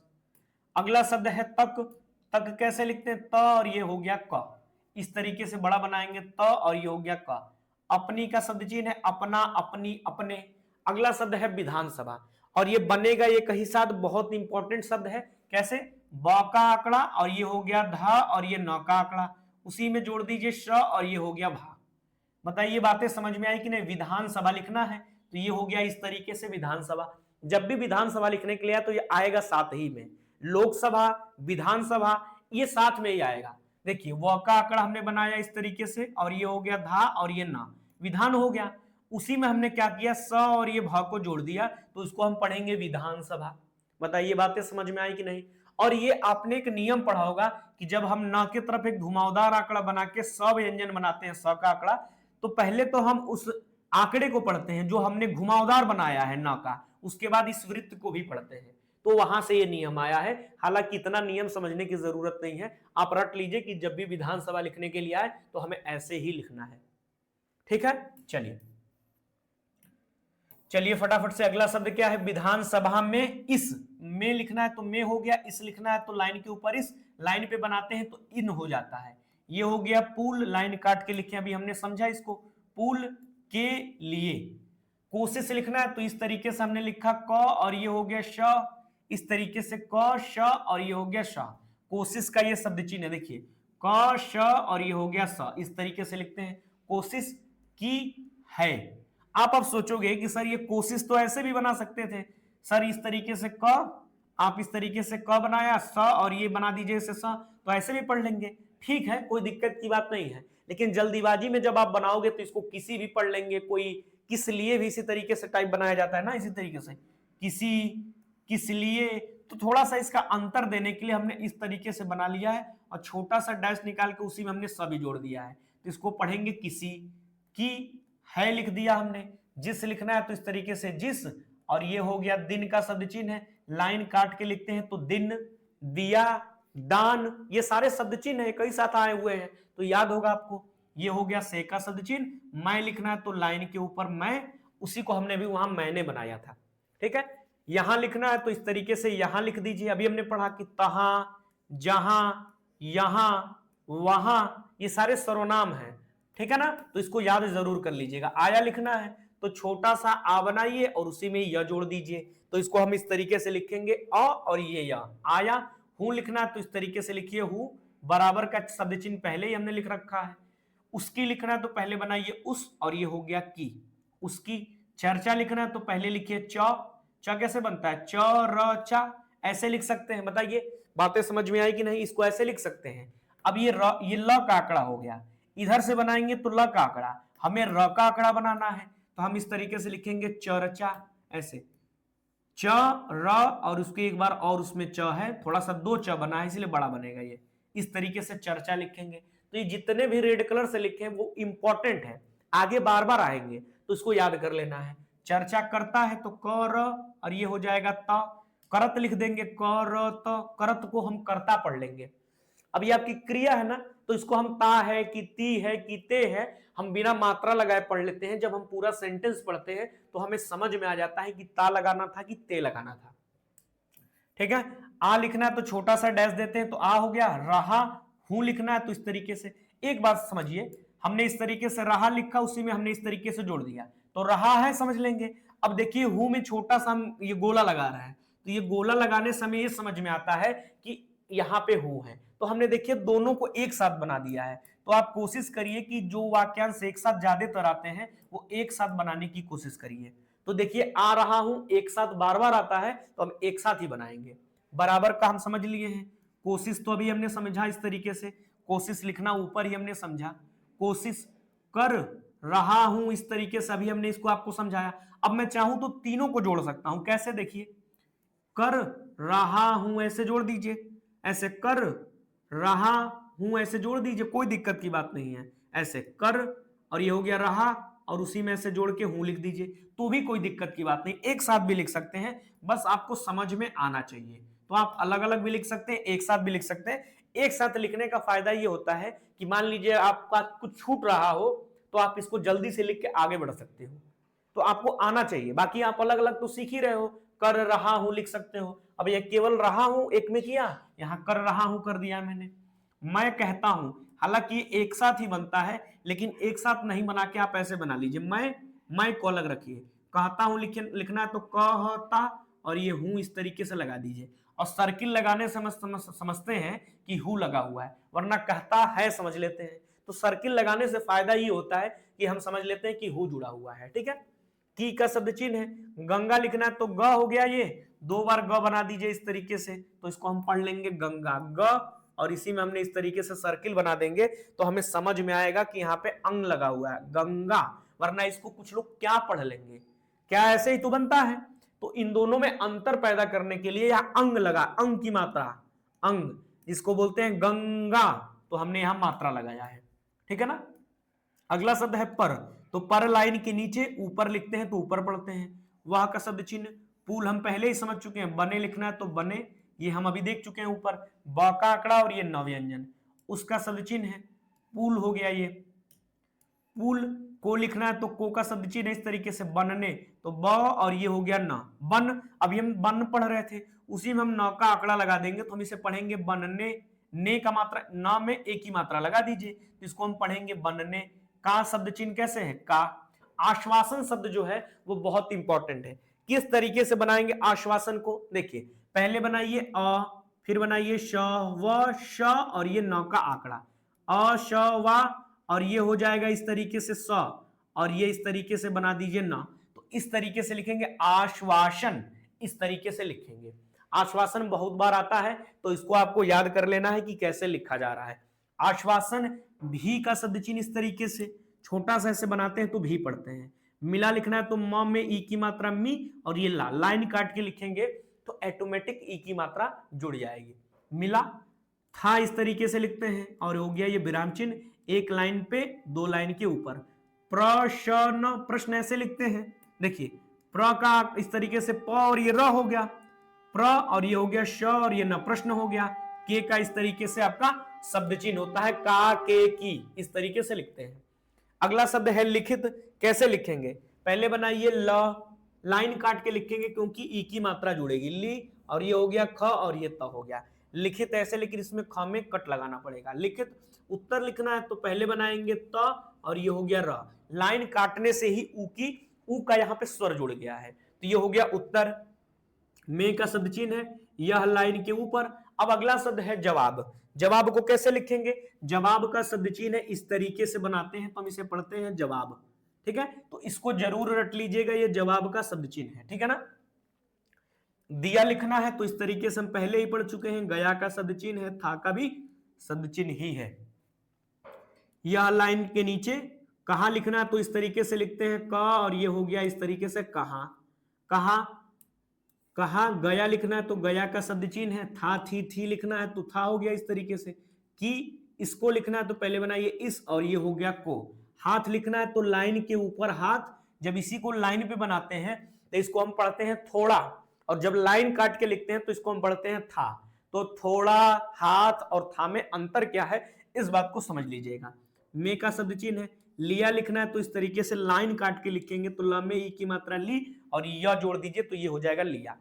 अगला शब्द है तक। तक कैसे लिखते हैं, त, और ये हो गया क। इस तरीके से बड़ा बनाएंगे, त और ये हो गया क। अपनी का शब्द चिन्ह है अपना, अपनी, अपने। अगला शब्द है विधानसभा, और ये बनेगा एक ही साथ, बहुत इंपॉर्टेंट शब्द है। कैसे, ब का आंकड़ा और ये हो गया धा, और ये न का आंकड़ा, उसी में जोड़ दीजिए श, और ये हो गया भा। बताइए बातें समझ में आई कि नहीं? विधानसभा लिखना है तो ये हो गया इस तरीके से विधानसभा। जब भी विधानसभा लिखने के लिए आया तो ये आएगा साथ ही में, लोकसभा, विधानसभा, ये साथ में ही आएगा। देखिए व का आंकड़ा हमने बनाया इस तरीके से, और ये हो गया धा और ये ना, विधान हो गया। उसी में हमने क्या किया, स और ये भ को जोड़ दिया, तो इसको हम पढ़ेंगे विधानसभा। बताइए बातें समझ में आई कि नहीं। और ये आपने एक नियम पढ़ा होगा कि जब हम न की तरफ एक घुमावदार आंकड़ा बना के स व्यंजन बनाते हैं, स का आंकड़ा, तो पहले तो हम उस आंकड़े को पढ़ते हैं जो हमने घुमावदार बनाया है न का, उसके बाद इस वृत्त को भी पढ़ते हैं। तो वहां से ये नियम आया है। हालांकि इतना नियम समझने की जरूरत नहीं है, आप रट लीजिए कि जब भी विधानसभा लिखने के लिए आए तो हमें ऐसे ही लिखना है। ठीक है, चलिए चलिए फटाफट से अगला शब्द क्या है, विधानसभा में इस में लिखना है तो में हो गया, इस लिखना है तो लाइन के ऊपर इस, लाइन पे बनाते हैं तो इन हो जाता है। ये हो गया पुल, लाइन काट के लिखे, अभी हमने समझा इसको, पुल के लिए। कोशिश लिखना है तो इस तरीके से हमने लिखा क, और ये हो गया श, इस तरीके से क श, और ये हो गया श। कोशिश का ये शब्द चिन्ह है, देखिए क श और ये हो गया स, इस तरीके से लिखते हैं, कोशिश की है। आप अब सोचोगे कि सर ये कोशिश तो ऐसे भी बना सकते थे, सर इस तरीके से क, आप इस तरीके से क बनाया, स और ये बना दीजिए इसे स, तो ऐसे भी पढ़ लेंगे, ठीक है, कोई दिक्कत की बात नहीं है। लेकिन जल्दीबाजी में जब आप बनाओगे तो इसको किसी भी पढ़ लेंगे, कोई किस लिए भी इसी तरीके से टाइप बनाया जाता है ना, इसी तरीके से किसी, किस लिए, तो थोड़ा सा इसका अंतर देने के लिए हमने इस तरीके से बना लिया है, और छोटा सा डैश निकाल के उसी में हमने सभी जोड़ दिया है। तो इसको पढ़ेंगे किसी की है, लिख दिया हमने। जिस लिखना है तो इस तरीके से जिस, और ये हो गया दिन का शब्द चिन्ह है, लाइन काट के लिखते हैं तो दिन, दिया, दान, ये सारे शब्द चिन्ह है, कई साथ आए हुए हैं तो याद होगा आपको। ये हो गया से का शब्द चिन्ह, मैं लिखना है तो लाइन के ऊपर मैं, उसी को हमने भी वहां मैंने बनाया था। ठीक है, यहां लिखना है तो इस तरीके से यहां लिख दीजिए। अभी हमने पढ़ा कि तहां, जहां, यहां, वहां, ये सारे सर्वनाम हैं, ठीक है ना, तो इसको याद जरूर कर लीजिएगा। आया लिखना है तो छोटा सा आ बनाइए और उसी में य जोड़ दीजिए, तो इसको हम इस तरीके से लिखेंगे अ और ये या, आया। हूं लिखना है तो इस तरीके से लिखिए हूं, बराबर का शब्द चिन्ह पहले ही हमने लिख रखा है। उसकी लिखना है तो पहले बनाइए उस, और ये हो गया की, उसकी। चर्चा लिखना है तो पहले लिखिए च, च कैसे बनता है, च र चा, ऐसे लिख सकते हैं। बताइए बातें समझ में आई कि नहीं, इसको ऐसे लिख सकते हैं। अब ये ये ल का आंकड़ा हो गया, इधर से बनाएंगे तो ल का आंकड़ा, हमें र का आंकड़ा बनाना है तो हम इस तरीके से लिखेंगे चर्चा, ऐसे च र, और उसके एक बार और उसमें च है, थोड़ा सा दो च बना है इसलिए बड़ा बनेगा ये, इस तरीके से चर्चा लिखेंगे। तो ये जितने भी रेड कलर से लिखे हैं वो इंपॉर्टेंट है, आगे बार बार आएंगे तो इसको याद कर लेना है। चर्चा करता है तो क र, और ये हो जाएगा त, करत लिख देंगे क र त, करत को हम करता पढ़ लेंगे। अब ये आपकी क्रिया है ना, तो इसको हम ता है कि ती है कि ते है, हम बिना मात्रा लगाए पढ़ लेते हैं। जब हम पूरा सेंटेंस पढ़ते हैं तो हमें समझ में आ जाता है कि ता लगाना था कि ते लगाना था। ठीक है, आ लिखना है तो छोटा सा डैश देते हैं तो आ हो गया। रहा, हूं लिखना है तो इस तरीके से, एक बात समझिए, हमने इस तरीके से रहा लिखा, उसी में हमने इस तरीके से जोड़ दिया तो रहा है, समझ लेंगे। अब देखिए हूं में छोटा सा हम ये गोला लगा रहा है, तो ये गोला लगाने से हमें ये समझ में आता है कि यहाँ पे हूं है, तो हमने देखिए दोनों को एक साथ बना दिया है। तो आप कोशिश करिए कि जो वाक्यांश एक साथ ज्यादातर आते हैं वो एक साथ बनाने की कोशिश करिए। तो देखिए आ रहा हूं एक साथ बार बार आता है तो हम एक साथ ही बनाएंगे। बराबर का हम समझ लिए हैं, कोशिश तो अभी हमने समझा इस तरीके से, कोशिश लिखना ऊपर ही हमने समझा, कोशिश कर रहा हूं इस तरीके से अभी हमने इसको आपको समझाया। अब मैं चाहूं तो तीनों को जोड़ सकता हूं, कैसे देखिए, कर रहा हूं ऐसे जोड़ दीजिए, ऐसे कर रहा हूं ऐसे जोड़ दीजिए, कोई दिक्कत की बात नहीं है। ऐसे कर, और ये हो गया रहा, और उसी में से जोड़ के हूं लिख दीजिए तो भी कोई दिक्कत की बात नहीं, एक साथ भी लिख सकते हैं, बस आपको समझ में आना चाहिए। तो आप अलग अलग भी लिख सकते हैं, एक साथ भी लिख सकते हैं। एक साथ लिखने का फायदा ये होता है कि मान लीजिए आपका कुछ छूट रहा हो तो आप इसको जल्दी से लिख के आगे बढ़ सकते हो, तो आपको आना चाहिए। बाकी आप अलग अलग तो सीख ही रहे हो, कर रहा हूं लिख सकते हो। अब ये केवल रहा हूं एक में किया, यहां कर रहा हूं कर दिया मैंने। मैं कहता हूं, हालांकि एक साथ ही बनता है लेकिन एक साथ नहीं बना के आप ऐसे बना लीजिए, मैं को अलग रखिए, कहता हूं लिखना है तो कहता, और ये हूं इस तरीके से लगा दीजिए। और सर्किल लगाने से समझते हैं कि हूं लगा हुआ है, वरना कहता है समझ लेते हैं। तो सर्किल लगाने से फायदा ये होता है कि हम समझ लेते हैं कि हूं जुड़ा हुआ है। ठीक है, की का शब्द चिन्ह है, गंगा लिखना है तो ग हो गया, ये दो बार ग बना दीजिए इस तरीके से, तो इसको हम पढ़ लेंगे गंगा, ग, और इसी में हमने इस तरीके से सर्किल बना देंगे तो हमें समझ में आएगा कि यहाँ पे अंग लगा हुआ है, गंगा, वरना इसको कुछ लोग क्या पढ़ लेंगे, क्या ऐसे ही तो बनता है। तो इन दोनों में अंतर पैदा करने के लिए यहां अंग लगा, अंग की मात्रा, अंग जिसको बोलते हैं गंगा, तो हमने यहां मात्रा लगाया है, ठीक है ना। अगला शब्द है पर, तो पर लाइन के नीचे ऊपर लिखते हैं तो ऊपर पढ़ते हैं। वह का शब्द चिन्ह, पुल हम पहले ही समझ चुके हैं, बने लिखना है तो बने, ये हम अभी देख चुके हैं ऊपर, ब का आंकड़ा और ये नव्यंजन, उसका शब्द चिन्ह है, पुल हो गया ये। पुल को लिखना है तो को का शब्द चिन्ह है इस तरीके से, बनने, तो ब और ये हो गया न, बन, अभी हम बन पढ़ रहे थे, उसी में हम न का आंकड़ा लगा देंगे तो हम इसे पढ़ेंगे बनने, ने का मात्रा, न में एक ही मात्रा लगा दीजिए तो इसको हम पढ़ेंगे बनने। का शब्द चिन्ह कैसे है, का। आश्वासन शब्द जो है वो बहुत इंपॉर्टेंट है, किस तरीके से बनाएंगे आश्वासन को, देखिए पहले बनाइए अ, फिर बनाइए श व श और ये न का आंकड़ा, अ श व, और ये हो जाएगा इस तरीके से स, और ये इस तरीके से बना दीजिए न, तो इस तरीके से लिखेंगे आश्वासन, इस तरीके से लिखेंगे। आश्वासन बहुत बार आता है तो इसको आपको याद कर लेना है कि कैसे लिखा जा रहा है। आश्वासन, भी का शब्द चिन्ह इस तरीके से छोटा सा ऐसे बनाते हैं तो भी पढ़ते हैं। मिला लिखना है तो म में ई की मात्रा मी, और ये ला, लाइन काट के लिखेंगे तो ऑटोमेटिक ई की मात्रा जुड़ जाएगी। मिला, था इस तरीके से लिखते हैं, और हो गया ये विराम चिन्ह, एक लाइन पे दो लाइन के ऊपर। प्रश्न, प्रश्न ऐसे लिखते हैं, देखिए प्र का इस तरीके से प और ये र हो गया, प्र और ये हो गया श और ये न, प्रश्न हो गया। के का इस तरीके से आपका शब्द चिन्ह होता है, का के की, इस तरीके से लिखते हैं। अगला शब्द है लिखित, कैसे लिखेंगे, पहले बनाइए ल, लाइन काट के लिखेंगे क्योंकि ई की मात्रा जुड़ेगी, ली और ये हो गया ख और ये त हो गया। लिखित ऐसे, लेकिन इसमें ख में कट लगाना पड़ेगा। लिखित, उत्तर लिखना है तो पहले बनाएंगे त और ये हो गया र, लाइन काटने से ही ऊ का यहाँ पे स्वर जुड़ गया है तो ये हो गया उत्तर। में का शब्द चिन्ह है यह लाइन के ऊपर। अब अगला शब्द है जवाब, जवाब को कैसे लिखेंगे, जवाब का शब्द चिन्ह है इस तरीके से बनाते हैं तो हम इसे पढ़ते हैं जवाब, ठीक है, तो इसको जरूर रट लीजिएगा, ये जवाब का शब्द चिन्ह है, ठीक है ना। दिया लिखना है तो इस तरीके से हम पहले ही पढ़ चुके हैं, गया का शब्द चिन्ह है, था का भी शब्द चिन्ह ही है। यह लाइन के नीचे कहां लिखना है तो इस तरीके से लिखते हैं क, और ये हो गया इस तरीके से कहां, कहां, कहां गया लिखना है तो गया का शब्द चिन्ह है, था थी लिखना है तो था हो गया इस तरीके से। कि इसको लिखना है तो पहले बनाइए इस और ये हो गया को। हाथ लिखना है तो लाइन के ऊपर हाथ, जब इसी को लाइन पे बनाते हैं तो इसको हम पढ़ते हैं थोड़ा, और जब लाइन काट के लिखते हैं तो इसको हम पढ़ते हैं था। तो थोड़ा, हाथ और था में अंतर क्या है इस बात को समझ लीजिएगा। में का शब्द चिन्ह है, लिया लिखना है तो इस तरीके से लाइन काट के लिखेंगे तो ल में ई की मात्रा ली और यह जोड़ दीजिए तो ये हो जाएगा लिया,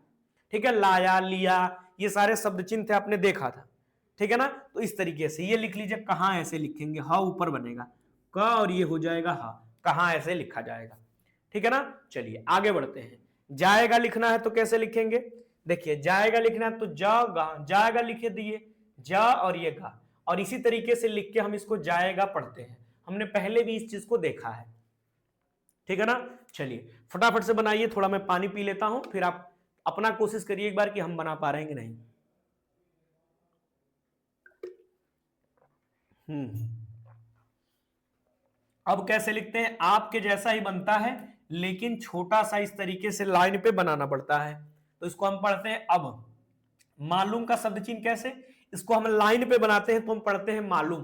ठीक है। लाया, लिया, ये सारे शब्द चिन्ह थे, आपने देखा था, ठीक है ना। तो इस तरीके से ये लिख लीजिए, कहां ऐसे लिखेंगे, हा ऊपर बनेगा क और ये हो जाएगा हा, कहां ऐसे लिखा जाएगा, ठीक है ना। चलिए आगे बढ़ते हैं। जाएगा लिखना है तो कैसे लिखेंगे, देखिए जाएगा लिखना है तो जाएगा लिखे दिए, जा और ये गा, और इसी तरीके से लिख के हम इसको जाएगा पढ़ते हैं, हमने पहले भी इस चीज को देखा है, ठीक है ना। चलिए फटाफट से बनाइए, थोड़ा मैं पानी पी लेता हूं, फिर आप अपना कोशिश करिए एक बार कि हम बना पा रहे हैं कि नहीं। अब कैसे लिखते हैं, आपके जैसा ही बनता है लेकिन छोटा सा इस तरीके से लाइन पे बनाना पड़ता है, तो इसको हम पढ़ते हैं अब। मालूम का शब्द चिन्ह कैसे, इसको हम लाइन पे बनाते हैं तो हम पढ़ते हैं मालूम।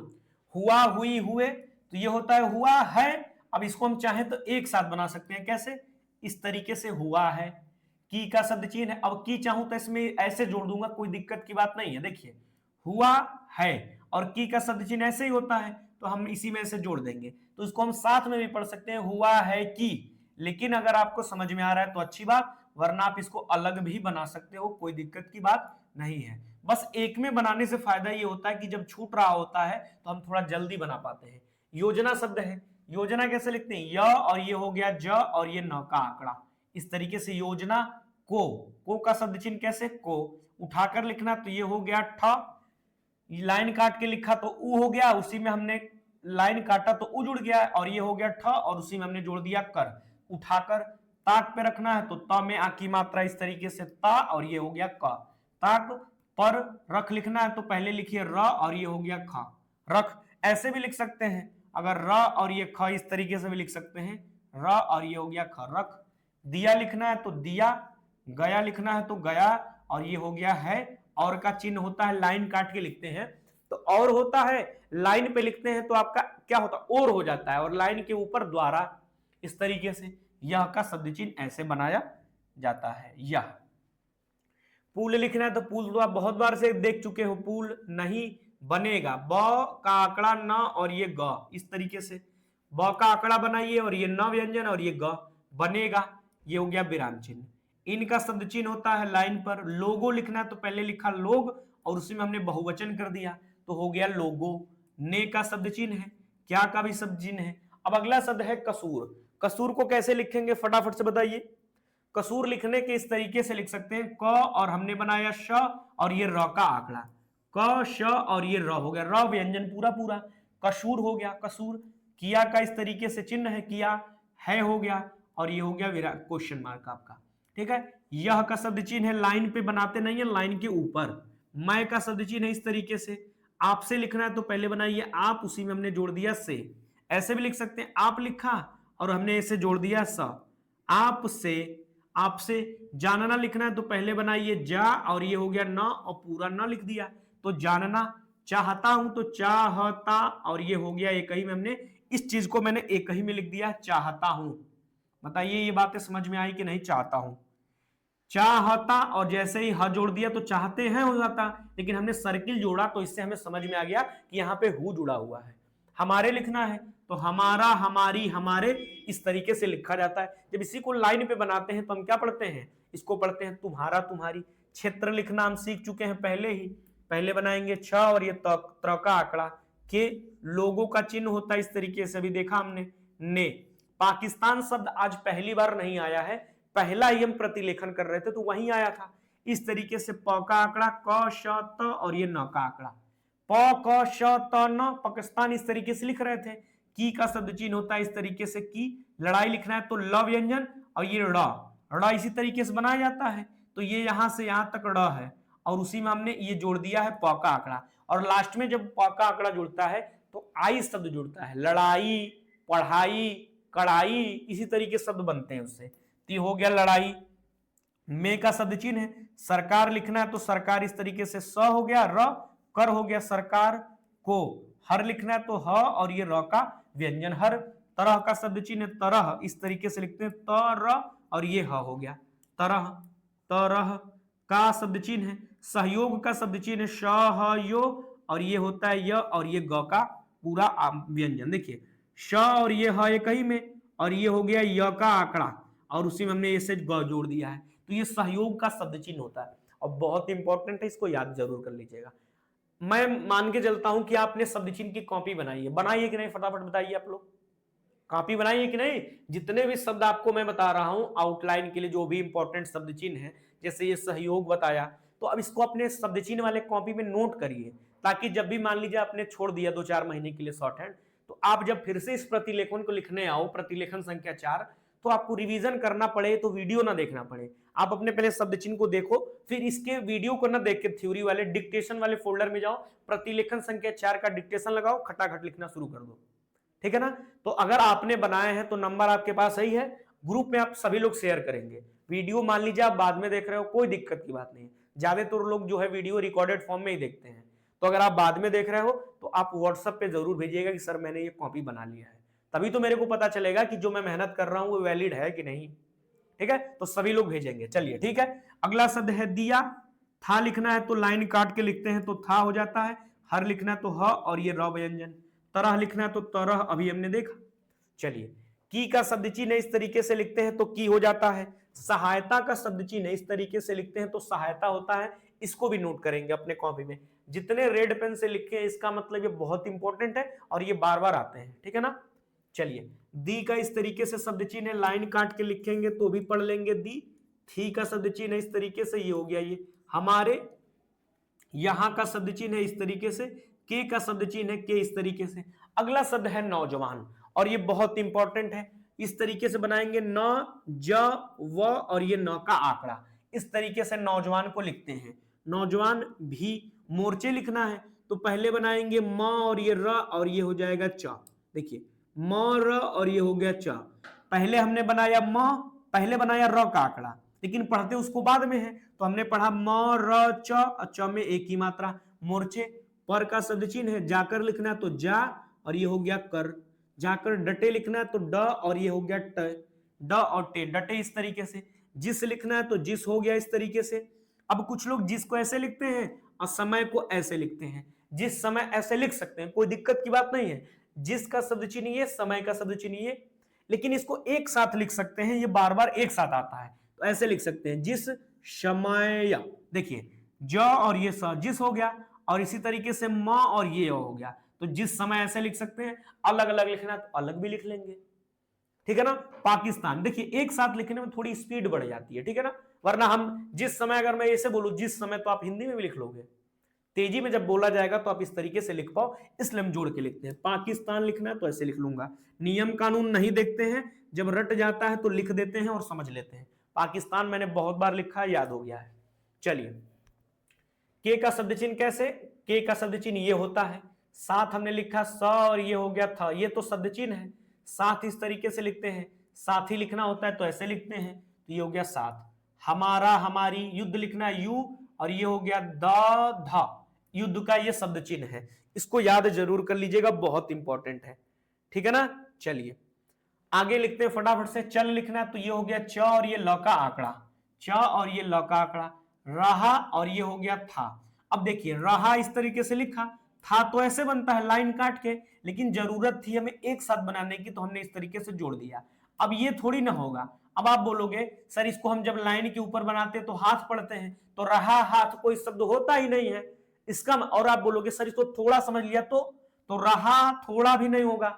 हुआ, हुई, हुए, तो ये होता है हुआ है। अब इसको हम चाहें तो एक साथ बना सकते हैं, कैसे, इस तरीके से हुआ है। की का शब्द चिन्ह है, अब की चाहूं तो इसमें ऐसे जोड़ दूंगा, कोई दिक्कत की बात नहीं है। देखिए हुआ है और की का शब्द चिन्ह ऐसे ही होता है तो हम इसी में से जोड़ देंगे, तो इसको हम साथ में भी पढ़ सकते हैं, हुआ है की। लेकिन अगर आपको समझ में आ रहा है तो अच्छी बात, वरना आप इसको अलग भी बना सकते हो, कोई दिक्कत की बात नहीं है। बस एक में बनाने से फायदा ये होता है कि जब छूट रहा होता है तो हम थोड़ा जल्दी बना पाते हैं। योजना शब्द है, योजना कैसे लिखते हैं, य और ये हो गया ज और ये न का आंकड़ा, इस तरीके से योजना। को का शब्द चिन्ह कैसे, को उठाकर लिखना तो ये हो गया ठ, लाइन काट के लिखा तो ऊ हो गया, उसी में हमने लाइन काटा तो ऊ जुड़ गया, और ये हो गया ठ और उसी में हमने जोड़ दिया कर। उठाकर ताक पे रखना है तो त में आ की मात्रा इस तरीके से ता और ये हो गया क। ताक पर रख लिखना है तो पहले लिखिए र और ये हो गया ख, रख। ऐसे भी लिख सकते हैं, अगर र और ये ख इस तरीके से भी लिख सकते हैं, र और ये हो गया ख रख। दिया लिखना है तो दिया, गया लिखना है तो गया और ये हो गया है। और का चिन्ह होता है, लाइन काट के लिखते हैं तो और होता है, लाइन पे लिखते हैं तो आपका क्या होता है, और हो जाता है, और लाइन के ऊपर द्वारा। इस तरीके से यह का शब्द चिन्ह ऐसे बनाया जाता है। यह पुल लिखना है तो पुल तो आप बहुत बार से देख चुके हो, पुल नहीं बनेगा। ब का आंकड़ा न और ये ग, इस तरीके से ब का आंकड़ा बनाइए और ये न व्यंजन और ये ग बनेगा, ये हो गया विराम चिन्ह। इनका शब्द चिन्ह होता है लाइन पर। लोगो लिखना है तो पहले लिखा लोग और उसी में हमने बहुवचन कर दिया तो हो गया लोगो। ने का शब्द चिन्ह है, क्या का भी शब्द चिन्ह है। अब अगला शब्द है कसूर। कसूर को कैसे लिखेंगे फटाफट से बताइए। कसूर लिखने के इस तरीके से लिख सकते हैं, क और हमने बनाया श और ये र का आंकड़ा, क श और ये र हो गया, र व्यंजन पूरा पूरा, कसूर हो गया। कसूर किया का इस तरीके से चिन्ह है, किया है हो गया और ये हो गया विराम क्वेश्चन मार्क आपका। ठीक है, यह का शब्द चिन्ह है, लाइन पे बनाते नहीं है, लाइन के ऊपर। मैं का शब्द चिन्ह है इस तरीके से। आपसे लिखना है तो पहले बनाइए आप, उसी में हमने जोड़ दिया से। ऐसे भी लिख सकते हैं, आप लिखा और हमने ऐसे जोड़ दिया स। आपसे, आपसे जानना लिखना है तो पहले बनाइए जा और ये हो गया न और पूरा न लिख दिया तो जानना। चाहता हूं तो चाहता और ये हो गया एक ही में, हमने इस चीज को मैंने एक ही में लिख दिया चाहता हूं। बताइए ये बातें समझ में आई कि नहीं। चाहता हूं, चाहता और जैसे ही ह जोड़ दिया तो चाहते हैं हो जाता, लेकिन हमने सर्किल जोड़ा तो इससे हमें समझ में आ गया कि यहाँ पे हु जुड़ा हुआ है। हमारे लिखना है तो हमारा, हमारी, हमारे, इस तरीके से लिखा जाता है। जब इसी को लाइन पे बनाते हैं तो हम क्या पढ़ते हैं, इसको पढ़ते हैं तुम्हारा, तुम्हारी। क्षेत्र लिखना हम सीख चुके हैं पहले ही, पहले बनाएंगे छ और ये त्र का आंकड़ा के। लोगों का चिन्ह होता है इस तरीके से, अभी देखा हमने। ने पाकिस्तान शब्द आज पहली बार नहीं आया है, पहला ही हम प्रतिलेखन कर रहे थे तो वहीं आया था। इस तरीके से प का आंकड़ा, क श त और ये न का आंकड़ा, प क श त न, पाकिस्तान इस तरीके से लिख रहे थे। की का शब्द चिन्ह होता है इस तरीके से, की। लड़ाई लिखना है तो ल व्यंजन और ये ड़ इसी तरीके से बनाया जाता है तो ये यहां से यहां तक ड़ है और उसी में हमने ये जोड़ दिया है प का आंकड़ा। और लास्ट में जब प का आंकड़ा जुड़ता है तो आई शब्द जुड़ता है, लड़ाई, पढ़ाई, कड़ाई, इसी तरीके शब्द बनते हैं उससे। तो हो गया लड़ाई। में का शब्द चिन्ह है, सरकार लिखना है तो सरकार इस तरीके से, स हो गया, र कर हो गया सरकार को। हर लिखना है तो ह और ये र का व्यंजन हर। तरह का शब्द चिन्ह तरह, इस तरीके से लिखते हैं तर और ये ह हो गया तरह। तरह का शब्द चिन्ह है, सहयोग का शब्द चिन्ह है, सहयोग और ये होता है य और ये ग का पूरा व्यंजन। देखिए श और ये ह एक ही में और ये हो गया य का आंकड़ा और उसी में हमने ऐसे ग जोड़ दिया है तो ये सहयोग का शब्द चिन्ह होता है और बहुत इंपॉर्टेंट है, इसको याद जरूर कर लीजिएगा। मैं मान के चलता हूं कि आपने शब्द चिन्ह की कॉपी बनाई है, बनाइए कि नहीं फटाफट बताइए आप लोग। कॉपी बनाइए कि नहीं। जितने भी शब्द आपको मैं बता रहा हूं आउटलाइन के लिए, जो भी इंपॉर्टेंट शब्द चिन्ह है, जैसे ये सहयोग बताया, तो अब इसको अपने शब्द चिन्ह वाले कॉपी में नोट करिए ताकि जब भी मान लीजिए आपने छोड़ दिया 2-4 महीने के लिए शॉर्ट हैंड, तो आप जब फिर से इस प्रतिलेखन को लिखने आओ, प्रतिलेखन संख्या 4, तो आपको रिवीजन करना पड़े तो वीडियो ना देखना पड़े। आप अपने पहले शब्द चिन्ह को देखो, फिर इसके वीडियो को ना देख के थ्योरी वाले डिक्टेशन वाले फोल्डर में जाओ, प्रतिलेखन संख्या 4 का डिक्टेशन लगाओ, खटाखट लिखना शुरू कर दो। ठीक है ना। तो अगर आपने बनाए हैं तो नंबर आपके पास सही है, ग्रुप में आप सभी लोग शेयर करेंगे। वीडियो मान लीजिए आप बाद में देख रहे हो, कोई दिक्कत की बात नहीं, ज्यादातर लोग जो है वीडियो रिकॉर्डेड फॉर्म में ही देखते हैं। तो अगर आप बाद में देख रहे हो तो आप व्हाट्सएप पे जरूर भेजिएगा कि सर मैंने ये कॉपी बना लिया है, तभी तो मेरे को पता चलेगा कि जो मैं मेहनत कर रहा हूं वो वैलिड है कि नहीं। ठीक है, तो सभी लोग भेजेंगे। चलिए ठीक है, अगला शब्द है दिया। था लिखना है तो लाइन काट के लिखते हैं तो था हो जाता है। हर लिखना है तो ह और ये र व्यंजन। तरह लिखना है तो तरह, अभी हमने देखा। चलिए की का शब्द चिन्ह इस तरीके से लिखते हैं तो की हो जाता है। सहायता का शब्द चिन्ह इस तरीके से लिखते हैं तो सहायता होता है। इसको भी नोट करेंगे अपने कॉपी में। जितने रेड पेन से लिखे हैं इसका मतलब ये बहुत इंपॉर्टेंट है और ये बार बार आते हैं। ठीक है ना। चलिए दी का इस तरीके से शब्द चिन्ह है, लाइन काट के लिखेंगे तो भी पढ़ लेंगे दी। थी का शब्द चिन्ह है इस तरीके से, ये हो गया ये हमारे। यहां का शब्द चिन्ह है इस तरीके से, के का शब्द चिन्ह है के इस तरीके से। अगला शब्द है नौजवान और ये बहुत इंपॉर्टेंट है। इस तरीके से बनाएंगे न, ज, व और ये न का आंकड़ा, इस तरीके से नौजवान को लिखते हैं। नौजवान भी मोर्चे लिखना है तो पहले बनाएंगे म और ये र और ये हो जाएगा च। देखिए म र और ये हो गया च। पहले हमने बनाया पहले बनाया र का आंकड़ा, लेकिन पढ़ते उसको बाद में है, तो हमने पढ़ा म र च में एक ही मात्रा, मोर्चे। पर का शब्द चिन्ह है, जाकर लिखना है तो जा और ये हो गया कर, जाकर डटे लिखना है तो ड और ये हो गया ट, ड और टे, डटे इस तरीके से। जिस लिखना है तो जिस हो गया इस तरीके से। अब कुछ लोग जिस को ऐसे लिखते हैं और समय को ऐसे लिखते हैं, जिस समय ऐसे लिख सकते हैं, कोई दिक्कत की बात नहीं है। जिस का शब्द चिन्ह ये, समय का शब्द चिन्ह ये, लेकिन इसको एक साथ लिख सकते हैं, ये बार बार एक साथ आता है, तो ऐसे लिख सकते हैं जिस समय। देखिए ज और ये स जिस हो गया, और इसी तरीके से म और ये हो गया, तो जिस समय ऐसे लिख सकते हैं। अलग अलग लिखना तो अलग भी लिख लेंगे, ठीक है ना। पाकिस्तान, देखिए एक साथ लिखने में थोड़ी स्पीड बढ़ जाती है, ठीक है ना, वरना हम जिस समय, अगर मैं ऐसे बोलूं जिस समय, तो आप हिंदी में भी लिख लोगे, तेजी में जब बोला जाएगा तो आप इस तरीके से लिख पाओ, इसलिए हम जोड़ के लिखते हैं। पाकिस्तान लिखना है तो ऐसे लिख लूंगा। नियम कानून नहीं देखते हैं, जब रट जाता है तो लिख देते हैं और समझ लेते हैं। पाकिस्तान मैंने बहुत बार लिखा है, याद हो गया है। चलिए, के का शब्द चिन्ह कैसे, के का शब्द चिन्ह ये होता है, साथ हमने लिखा स और ये हो गया था, ये तो शब्द चिन्ह है, साथ इस तरीके से लिखते हैं। साथ ही लिखना होता है तो ऐसे लिखते हैं, तो ये हो गया साथ। हमारा हमारी, युद्ध लिखना है यू और ये हो गया द धा, युद्ध का ये शब्द चिन्ह है, इसको याद जरूर कर लीजिएगा, बहुत इंपॉर्टेंट है, ठीक है ना। चलिए आगे लिखते हैं फटाफट से। चल लिखना है तो ये हो गया च और ये ल का आंकड़ा, च और ये ल का आंकड़ा। रहा और ये हो गया था। अब देखिए रहा इस तरीके से लिखा, था तो ऐसे बनता है लाइन काट के, लेकिन जरूरत थी हमें एक साथ बनाने की, तो हमने इस तरीके से जोड़ दिया। अब ये थोड़ी ना होगा, अब आप बोलोगे सर इसको हम जब लाइन के ऊपर बनाते तो हाथ पढ़ते हैं, तो रहा हाथ कोई शब्द होता ही नहीं है इसका। और आप बोलोगे सर इसको थोड़ा समझ लिया तो रहा थोड़ा भी नहीं होगा,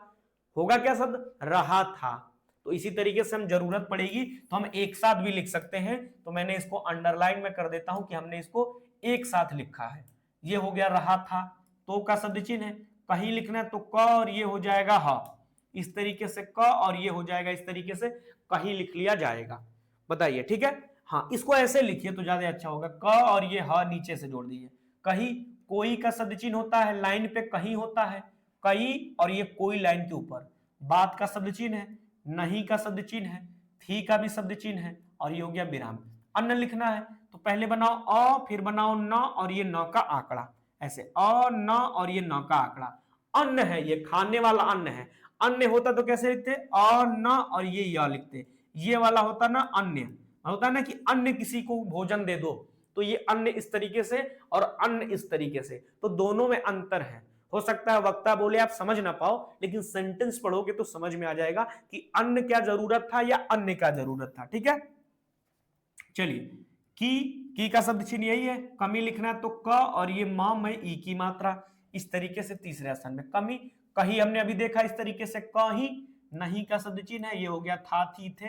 होगा क्या शब्द, रहा था। तो इसी तरीके से हम जरूरत पड़ेगी तो हम एक साथ भी लिख सकते हैं, तो मैंने इसको अंडरलाइन में कर देता हूं कि हमने इसको एक साथ लिखा है। ये हो गया रहा था, तो का शब्द चिन्ह है। कहीं लिखना है तो क और ये हो जाएगा हा, इस तरीके से क और ये हो जाएगा इस तरीके से, कहीं लिख लिया जाएगा। बताइए ठीक है। हाँ इसको ऐसे लिखिए तो ज्यादा अच्छा होगा, क और ये ह नीचे से जोड़ दीजिए। कहीं, कोई का शब्द चिन्ह होता है, लाइन पे कहीं होता है, कई और ये कोई लाइन के ऊपर। बात का शब्द चिन्ह है, नहीं का शब्द चिन्ह है, थी का भी शब्द चिन्ह है, और ये हो गया विराम। अन्न लिखना है तो पहले बनाओ अ, फिर बनाओ न और ये न का आंकड़ा, ऐसे अ न और ये न का आंकड़ा। अन्न है, ये खाने वाला अन्न है। अन्य होता तो कैसे लिखते, अ न और ये य लिखते। ये वाला होता ना अन्य, होता ना कि अन्य किसी को भोजन दे दो, तो ये अन्य इस तरीके से और अन्न इस तरीके से, तो दोनों में अंतर है। हो सकता है वक्ता बोले आप समझ ना पाओ, लेकिन सेंटेंस पढ़ोगे तो समझ में आ जाएगा कि अन्न क्या जरूरत था या अन्य क्या जरूरत था, ठीक है। चलिए की का शब्द चिन्ह यही है, कमी लिखना है तो क और ये मां में ई की मात्रा, इस तरीके से तीसरे स्थान में कमी। कहीं हमने अभी देखा इस तरीके से कहीं, नहीं का शब्द चिन्ह है, ये हो गया था थी थे,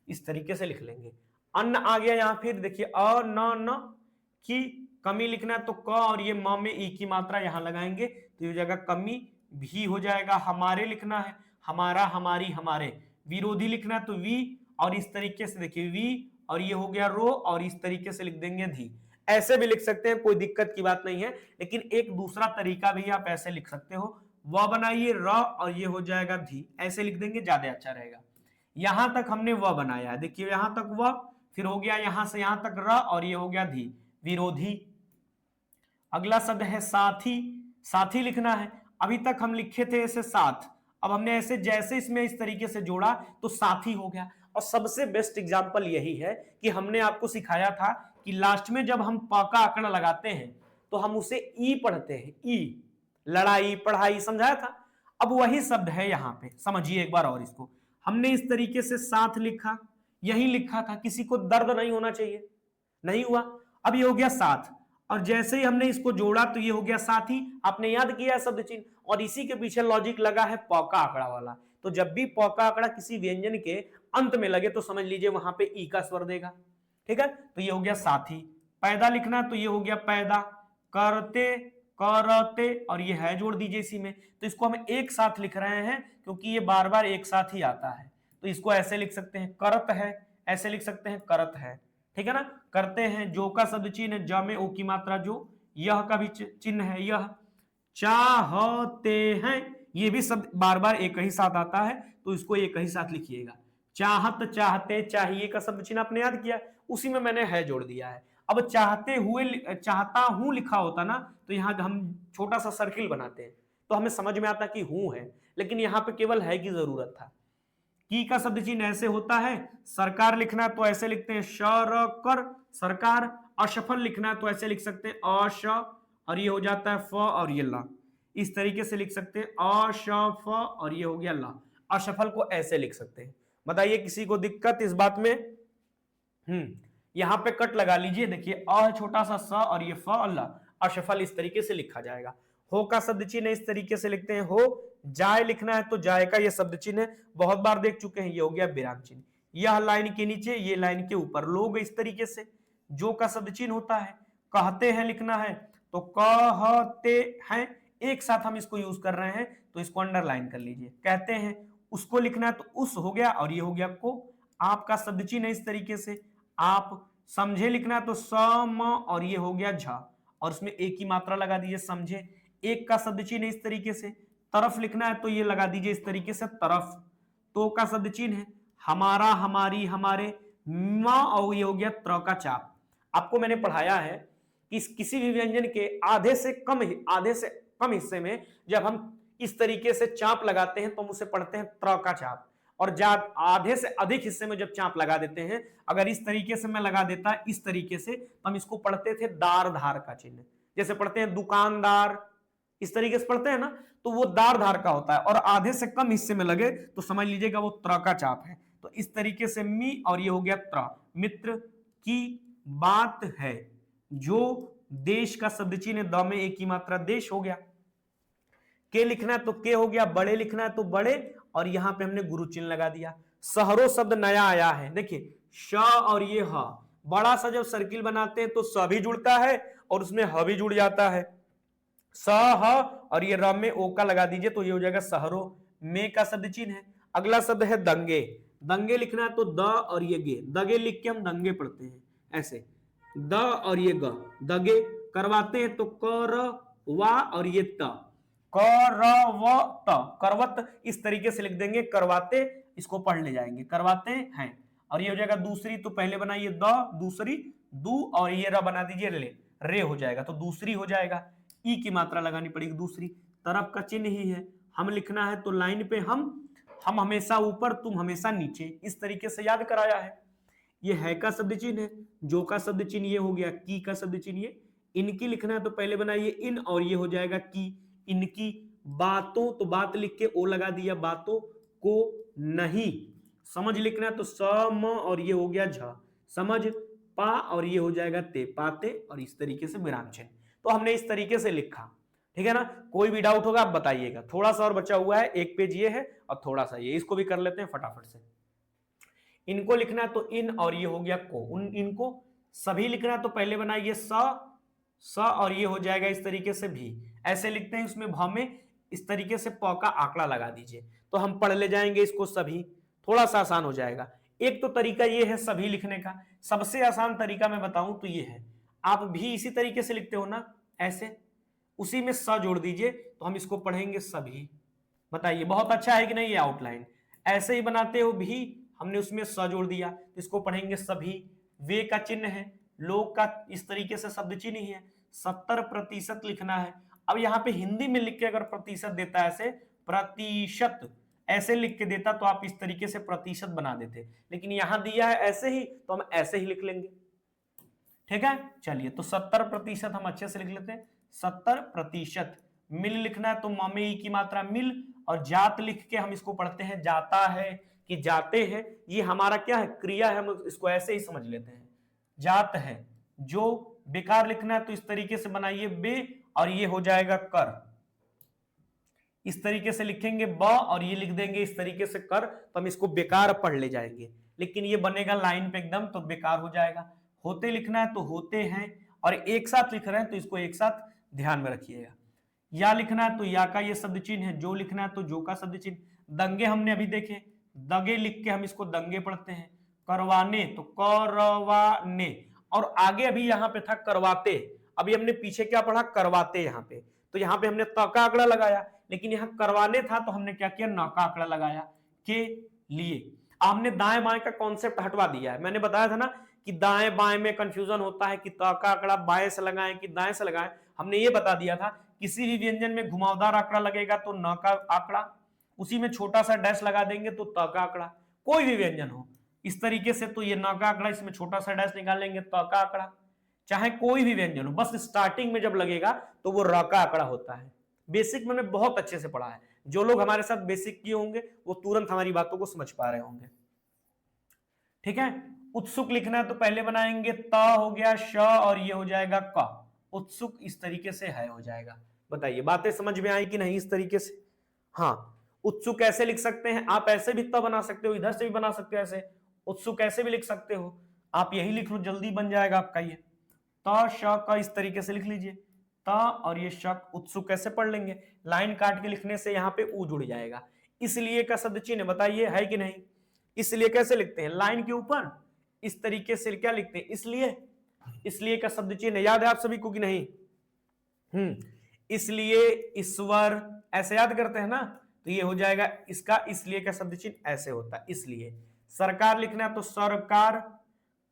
इस तरीके से लिख लेंगे। अन्न आ गया यहां, फिर देखिए अ न की, कमी लिखना है तो क और ये म में ई की मात्रा यहां लगाएंगे, तो ये हो जाएगा कमी। भी हो जाएगा, हमारे लिखना है, हमारा हमारी हमारे। विरोधी लिखना है तो वी और इस तरीके से देखिए वी और ये हो गया रो और इस तरीके से लिख देंगे धी। ऐसे भी लिख सकते हैं, कोई दिक्कत की बात नहीं है, लेकिन एक दूसरा तरीका भी आप ऐसे लिख सकते हो। व बनाइए र और ये हो जाएगा धी, ऐसे लिख देंगे ज्यादा अच्छा रहेगा। यहां तक हमने व बनाया है, देखिए यहां तक व, फिर हो गया यहां से यहां तक र और ये हो गया धी, विरोधी। अगला शब्द है साथी, साथी लिखना है। अभी तक हम लिखे थे ऐसे साथ, अब हमने ऐसे जैसे इसमें इस तरीके से जोड़ा तो साथी हो गया। और सबसे बेस्ट एग्जांपल यही है कि हमने आपको सिखाया था कि लास्ट में जब हम प का आंकड़ा लगाते हैं तो हम उसे ई पढ़ते हैं, ई, लड़ाई पढ़ाई, समझाया था। अब वही शब्द है यहां पे, समझिए एक बार और इसको। हमने इस तरीके से साथ लिखा, यही लिखा था, किसी को दर्द नहीं होना चाहिए, नहीं हुआ। अब ये हो गया साथ, और जैसे ही हमने इसको जोड़ा तो ये हो गया साथी। आपने याद किया शब्द चिन्ह, और इसी के पीछे लॉजिक लगा है प का आंकड़ा वाला। तो जब भी प का आंकड़ा किसी व्यंजन के अंत में लगे तो समझ लीजिए वहां पे ई का स्वर देगा, ठीक है। तो ये हो गया साथी। पैदा लिखना तो ये हो गया पैदा, करते करते और ये है जोड़ दीजिए इसी में, तो इसको हम एक साथ लिख रहे हैं क्योंकि ये बार बार एक साथ ही आता है। तो इसको ऐसे लिख सकते हैं करत है, ऐसे लिख सकते हैं करत है, ठीक है ना। करते हैं, जो का शब्द चिन्ह है, ज में ओ की मात्रा जो, यह का भी चिन्ह है यह। चाहते हैं, ये भी शब्द बार बार एक ही साथ आता है, तो इसको एक ही साथ लिखिएगा। चाहत, चाहते, चाहिए का शब्द चिन्ह आपने याद किया, उसी में मैंने है जोड़ दिया है। अब चाहते हुए, चाहता हूं लिखा होता ना, तो यहां हम छोटा सा सर्किल बनाते हैं तो हमें समझ में आता कि हूं है, लेकिन यहां पे केवल है की जरूरत था। की का शब्द चिन्ह ऐसे होता है, सरकार लिखना है तो ऐसे लिखते हैं कर, सरकार। असफल लिखना है तो ऐसे लिख सकते हैं अश, और ये हो जाता है फ और ये ला। इस तरीके से लिख सकते हैं अशफ और ये हो गया ला। असफल को ऐसे लिख सकते हैं। बताइए किसी को दिक्कत इस बात में? यहां पे कट लगा लीजिए, देखिए अ छोटा सा स और ये फ अल्लाह। असफल इस तरीके से लिखा जाएगा। हो का शब्द चिन्ह इस तरीके से लिखते हैं हो। जाय लिखना है तो जाय का ये शब्द चिन्ह है, बहुत बार देख चुके हैं, ये हो गया विराम चिन्ह। यह लाइन के नीचे, ये लाइन के ऊपर, लोग इस तरीके से। जो का शब्द चिन्ह होता है, कहते हैं लिखना है तो कहते हैं, एक साथ हम इसको यूज कर रहे हैं तो इसको अंडरलाइन कर लीजिए। कहते हैं, उसको लिखना है तो उस हो गया और ये हो गया को। आपका शब्द चिन्ह है इस तरीके से। आप समझे लिखना है तो सम और ये हो गया झ, और उसमें एक की मात्रा लगा दीजिए समझे। एक का शब्द चिन्ह है इस तरीके से। तरफ लिखना है तो ये लगा दीजिए इस तरीके से तरफ। तो का शब्द चिन्ह है हमारा, हमारी, हमारे। म और ये हो गया त्र का चाप। आपको मैंने पढ़ाया है कि किसी भी व्यंजन के आधे से कम हिस्से में जब हम इस तरीके से चाप लगाते हैं तो हम उसे पढ़ते हैं त्र का चाप। और जब आधे से अधिक हिस्से में जब चाप लगा देते हैं, अगर इस तरीके से मैं लगा देता इस तरीके से, तो हम इसको पढ़ते थे दार धार का चिन्ह। जैसे पढ़ते हैं दुकानदार, इस तरीके से पढ़ते हैं ना, तो वो दार धार का होता है। और आधे से कम हिस्से में लगे तो समझ लीजिएगा वो त्र का चाप है। तो इस तरीके से मी और ये हो गया त्र। मित्र की बात है। जो देश का शब्द चिन्ह द में एक की मात्रा देश हो गया। के लिखना है तो के हो गया। बड़े लिखना है तो बड़े, और यहां पे हमने गुरु चिन्ह लगा दिया। शहरों शब्द नया आया है, देखिए श और ये ह। बड़ा सा जब सर्किल बनाते हैं तो स भी जुड़ता है और उसमें ह भी जुड़ जाता है। स ह और ये र में ओ का लगा दीजिए तो ये हो जाएगा शहरों। में का शब्द चिन्ह है। अगला शब्द है दंगे। दंगे लिखना है तो द और ये गे, दगे लिख के हम दंगे पढ़ते हैं ऐसे, द और ये ग, दगे। करवाते हैं तो कर वा और ये त, करवत, करवत इस तरीके से लिख देंगे। करवाते, इसको पढ़ ले जाएंगे करवाते हैं। और ये हो जाएगा दूसरी, तो पहले बनाइए द, दूसरी दू और ये र बना दीजिए ले, रे हो जाएगा तो दूसरी हो जाएगा। ई की मात्रा लगानी पड़ेगी दूसरी। तरफ का चिन्ह ही है। हम लिखना है तो लाइन पे हम हमेशा ऊपर, तुम हमेशा नीचे, इस तरीके से याद कराया है। ये है का शब्द चिन्ह है। जो का शब्द चिन्ह ये हो गया। की का शब्द चिन्ह ये। इनकी लिखना है तो पहले बनाइए इन और ये हो जाएगा की। इनकी बातों, तो बात लिख के ओ लगा दिया, बातों को नहीं। समझ लिखना है तो सम और ये हो गया झ, समझ। पा और ये हो जाएगा ते, पाते, और इस तरीके से विराम चिन्ह। तो हमने इस तरीके से लिखा, ठीक है ना। कोई भी डाउट होगा आप बताइएगा। थोड़ा सा और बचा हुआ है, एक पेज ये है और थोड़ा सा ये, इसको भी कर लेते हैं फटाफट से। इनको लिखना है तो इन और ये हो गया को। इनको सभी लिखना है तो पहले बनाइए स और ये हो जाएगा इस तरीके से भी, ऐसे लिखते हैं। उसमें भ में इस तरीके से प का आंकड़ा लगा दीजिए तो हम पढ़ ले जाएंगे इसको सभी, थोड़ा सा आसान हो जाएगा। एक तो तरीका ये है सभी लिखने का। सबसे आसान तरीका मैं बताऊं तो ये है, आप भी इसी तरीके से लिखते हो ना ऐसे, उसी में स जोड़ दीजिए तो हम इसको पढ़ेंगे सभी। बताइए बहुत अच्छा है कि नहीं ये आउटलाइन। ऐसे ही बनाते हो भी, हमने उसमें स जोड़ दिया तो इसको पढ़ेंगे सभी। वे का चिन्ह है, लोग का इस तरीके से शब्द चिन्ह ही है। 70% लिखना है। अब यहाँ पे हिंदी में लिख के अगर प्रतिशत देता है ऐसे, प्रतिशत ऐसे लिख के देता तो आप इस तरीके से प्रतिशत बना देते, लेकिन यहां दिया है ऐसे ही तो हम ऐसे ही लिख लेंगे, ठीक है। चलिए तो 70% हम अच्छे से लिख लेते हैं। 70%। मिल लिखना है तो म में ई की मात्रा मिल, और जात लिख के हम इसको पढ़ते हैं जाता है कि जाते हैं। ये हमारा क्या है, क्रिया है, हम इसको ऐसे ही समझ लेते हैं, जात है। जो बेकार लिखना है तो इस तरीके से बनाइए बे और ये हो जाएगा कर, इस तरीके से लिखेंगे ब और ये लिख देंगे इस तरीके से कर, तो हम इसको बेकार पढ़ ले जाएंगे, लेकिन ये बनेगा लाइन पे एकदम तो बेकार हो जाएगा। होते लिखना है तो होते हैं, और एक साथ लिख रहे हैं तो इसको एक साथ ध्यान में रखिएगा। या लिखना है तो या का ये शब्द चिन्ह है। जो लिखना है तो जो का शब्द चिन्ह। दंगे हमने अभी देखे, दगे लिख के हम इसको दंगे पढ़ते हैं। करवाने तो करवाने, और आगे अभी यहाँ पे था करवाते, अभी हमने पीछे क्या पढ़ा करवाते, यहाँ पे तो यहाँ पे हमने त का आंकड़ा लगाया, लेकिन यहाँ करवाने था तो हमने क्या किया न का आंकड़ा लगाया के लिए। आपने दाएं बाएं का कॉन्सेप्ट हटवा दिया है। मैंने बताया था ना कि दाएं बाएं में कंफ्यूजन होता है कि त का आंकड़ा बाएं से लगाएं कि दाएं से लगाएं। हमने ये बता दिया था किसी भी व्यंजन में घुमावदार आंकड़ा लगेगा तो न का आंकड़ा, उसी में छोटा सा डैश लगा देंगे तो त का आंकड़ा। कोई भी व्यंजन हो इस तरीके से तो ये न का आंकड़ा, इसमें छोटा सा डैश निकालेंगे त का आंकड़ा। चाहे कोई भी व्यंजन हो, बस स्टार्टिंग में जब लगेगा तो वो र का आंकड़ा होता है। बेसिक मैंने बहुत अच्छे से पढ़ा है। जो लोग हमारे साथ बेसिक किए होंगे वो तुरंत हमारी बातों को समझ पा रहे होंगे। ठीक है, उत्सुक लिखना है तो पहले बनाएंगे त हो गया श और ये हो जाएगा क। उत्सुक इस तरीके से है हो जाएगा। बताइए बातें समझ में आई कि नहीं इस तरीके से? हाँ, उत्सुक ऐसे लिख सकते हैं आप, ऐसे भी त बना सकते हो, इधर से भी बना सकते हो, ऐसे उत्सुक ऐसे भी लिख सकते हो। आप यही लिख लो, जल्दी बन जाएगा आपका ये त श क, इस तरीके से लिख लीजिए त और ये शक। उत्सुक कैसे पढ़ लेंगे? लाइन काट के लिखने से यहाँ पे ऊ जुड़ जाएगा। इसलिए का शब्द चिन्ह बताइए है कि नहीं? इसलिए कैसे लिखते हैं? लाइन के ऊपर इस तरीके से क्या लिखते हैं? इसलिए। इसलिए का शब्द चिन्ह याद है आप सभी को कि नहीं? इसलिए, ईश्वर, ऐसे याद करते हैं ना, तो ये हो जाएगा इसका इसलिए का शब्द चिन्ह ऐसे होता है इसलिए। सरकार लिखना है तो सरकार,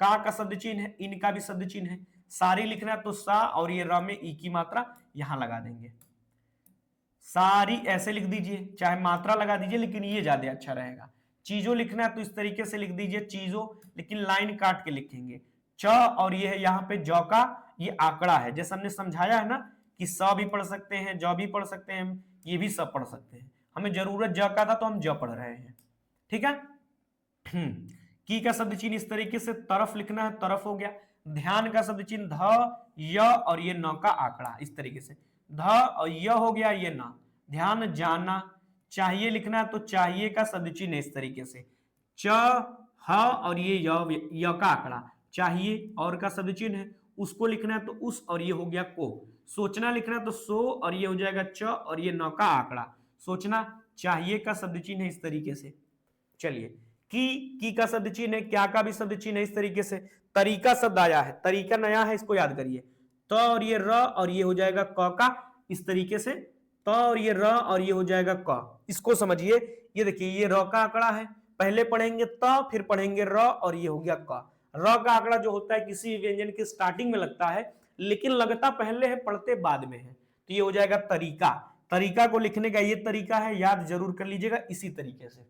का शब्द चिन्ह है, इनका भी शब्द चिन्ह है। सारी लिखना है तो सा और ये र में ई की मात्रा यहां लगा देंगे। सारी ऐसे लिख दीजिए, चाहे मात्रा लगा दीजिए लेकिन ये ज्यादा अच्छा रहेगा। चीजों लिखना है तो इस तरीके से लिख दीजिए चीजों, लेकिन लाइन काट के लिखेंगे। च और ये है यहाँ पे जौ का ये आंकड़ा है, जैसे हमने समझाया है ना कि स भी पढ़ सकते हैं, ज भी पढ़ सकते हैं, ये भी सब पढ़ सकते हैं। हमें जरूरत ज का था तो हम ज पढ़ रहे हैं। ठीक है। की का शब्द चिन्ह इस तरीके से तरफ लिखना है, तरफ हो गया। ध्यान का शब्द चिन्ह ध, य और ये न का आंकड़ा इस तरीके से। ध और य हो गया ये न। ध्यान जाना, चाहिए लिखना है तो चाहिए का शब्द चिन्ह इस तरीके से। च, ह और ये य का आंकड़ा चाहिए, और का शब्द चिन्ह है, उसको लिखना है तो उस और ये हो गया को। सोचना लिखना है तो सो और ये हो जाएगा च और ये न का आंकड़ा। सोचना चाहिए का शब्द चिन्ह है इस तरीके से। चलिए, की का शब्द चिन्ह है, क्या का भी शब्द चिन्ह है इस तरीके से। तरीका शब्द आया है, तरीका नया है, इसको याद करिए। तो और ये र और ये हो जाएगा क का इस तरीके से। तो और ये र और ये हो जाएगा क, इसको समझिए। ये देखिए ये र का आंकड़ा है, पहले पढ़ेंगे त फिर पढ़ेंगे र और ये हो गया क। र का आंकड़ा जो होता है किसी व्यंजन की स्टार्टिंग में लगता है, लेकिन लगता पहले है पढ़ते बाद में है, तो ये हो जाएगा तरीका। तरीका को लिखने का ये तरीका है, याद जरूर कर लीजिएगा इसी तरीके से।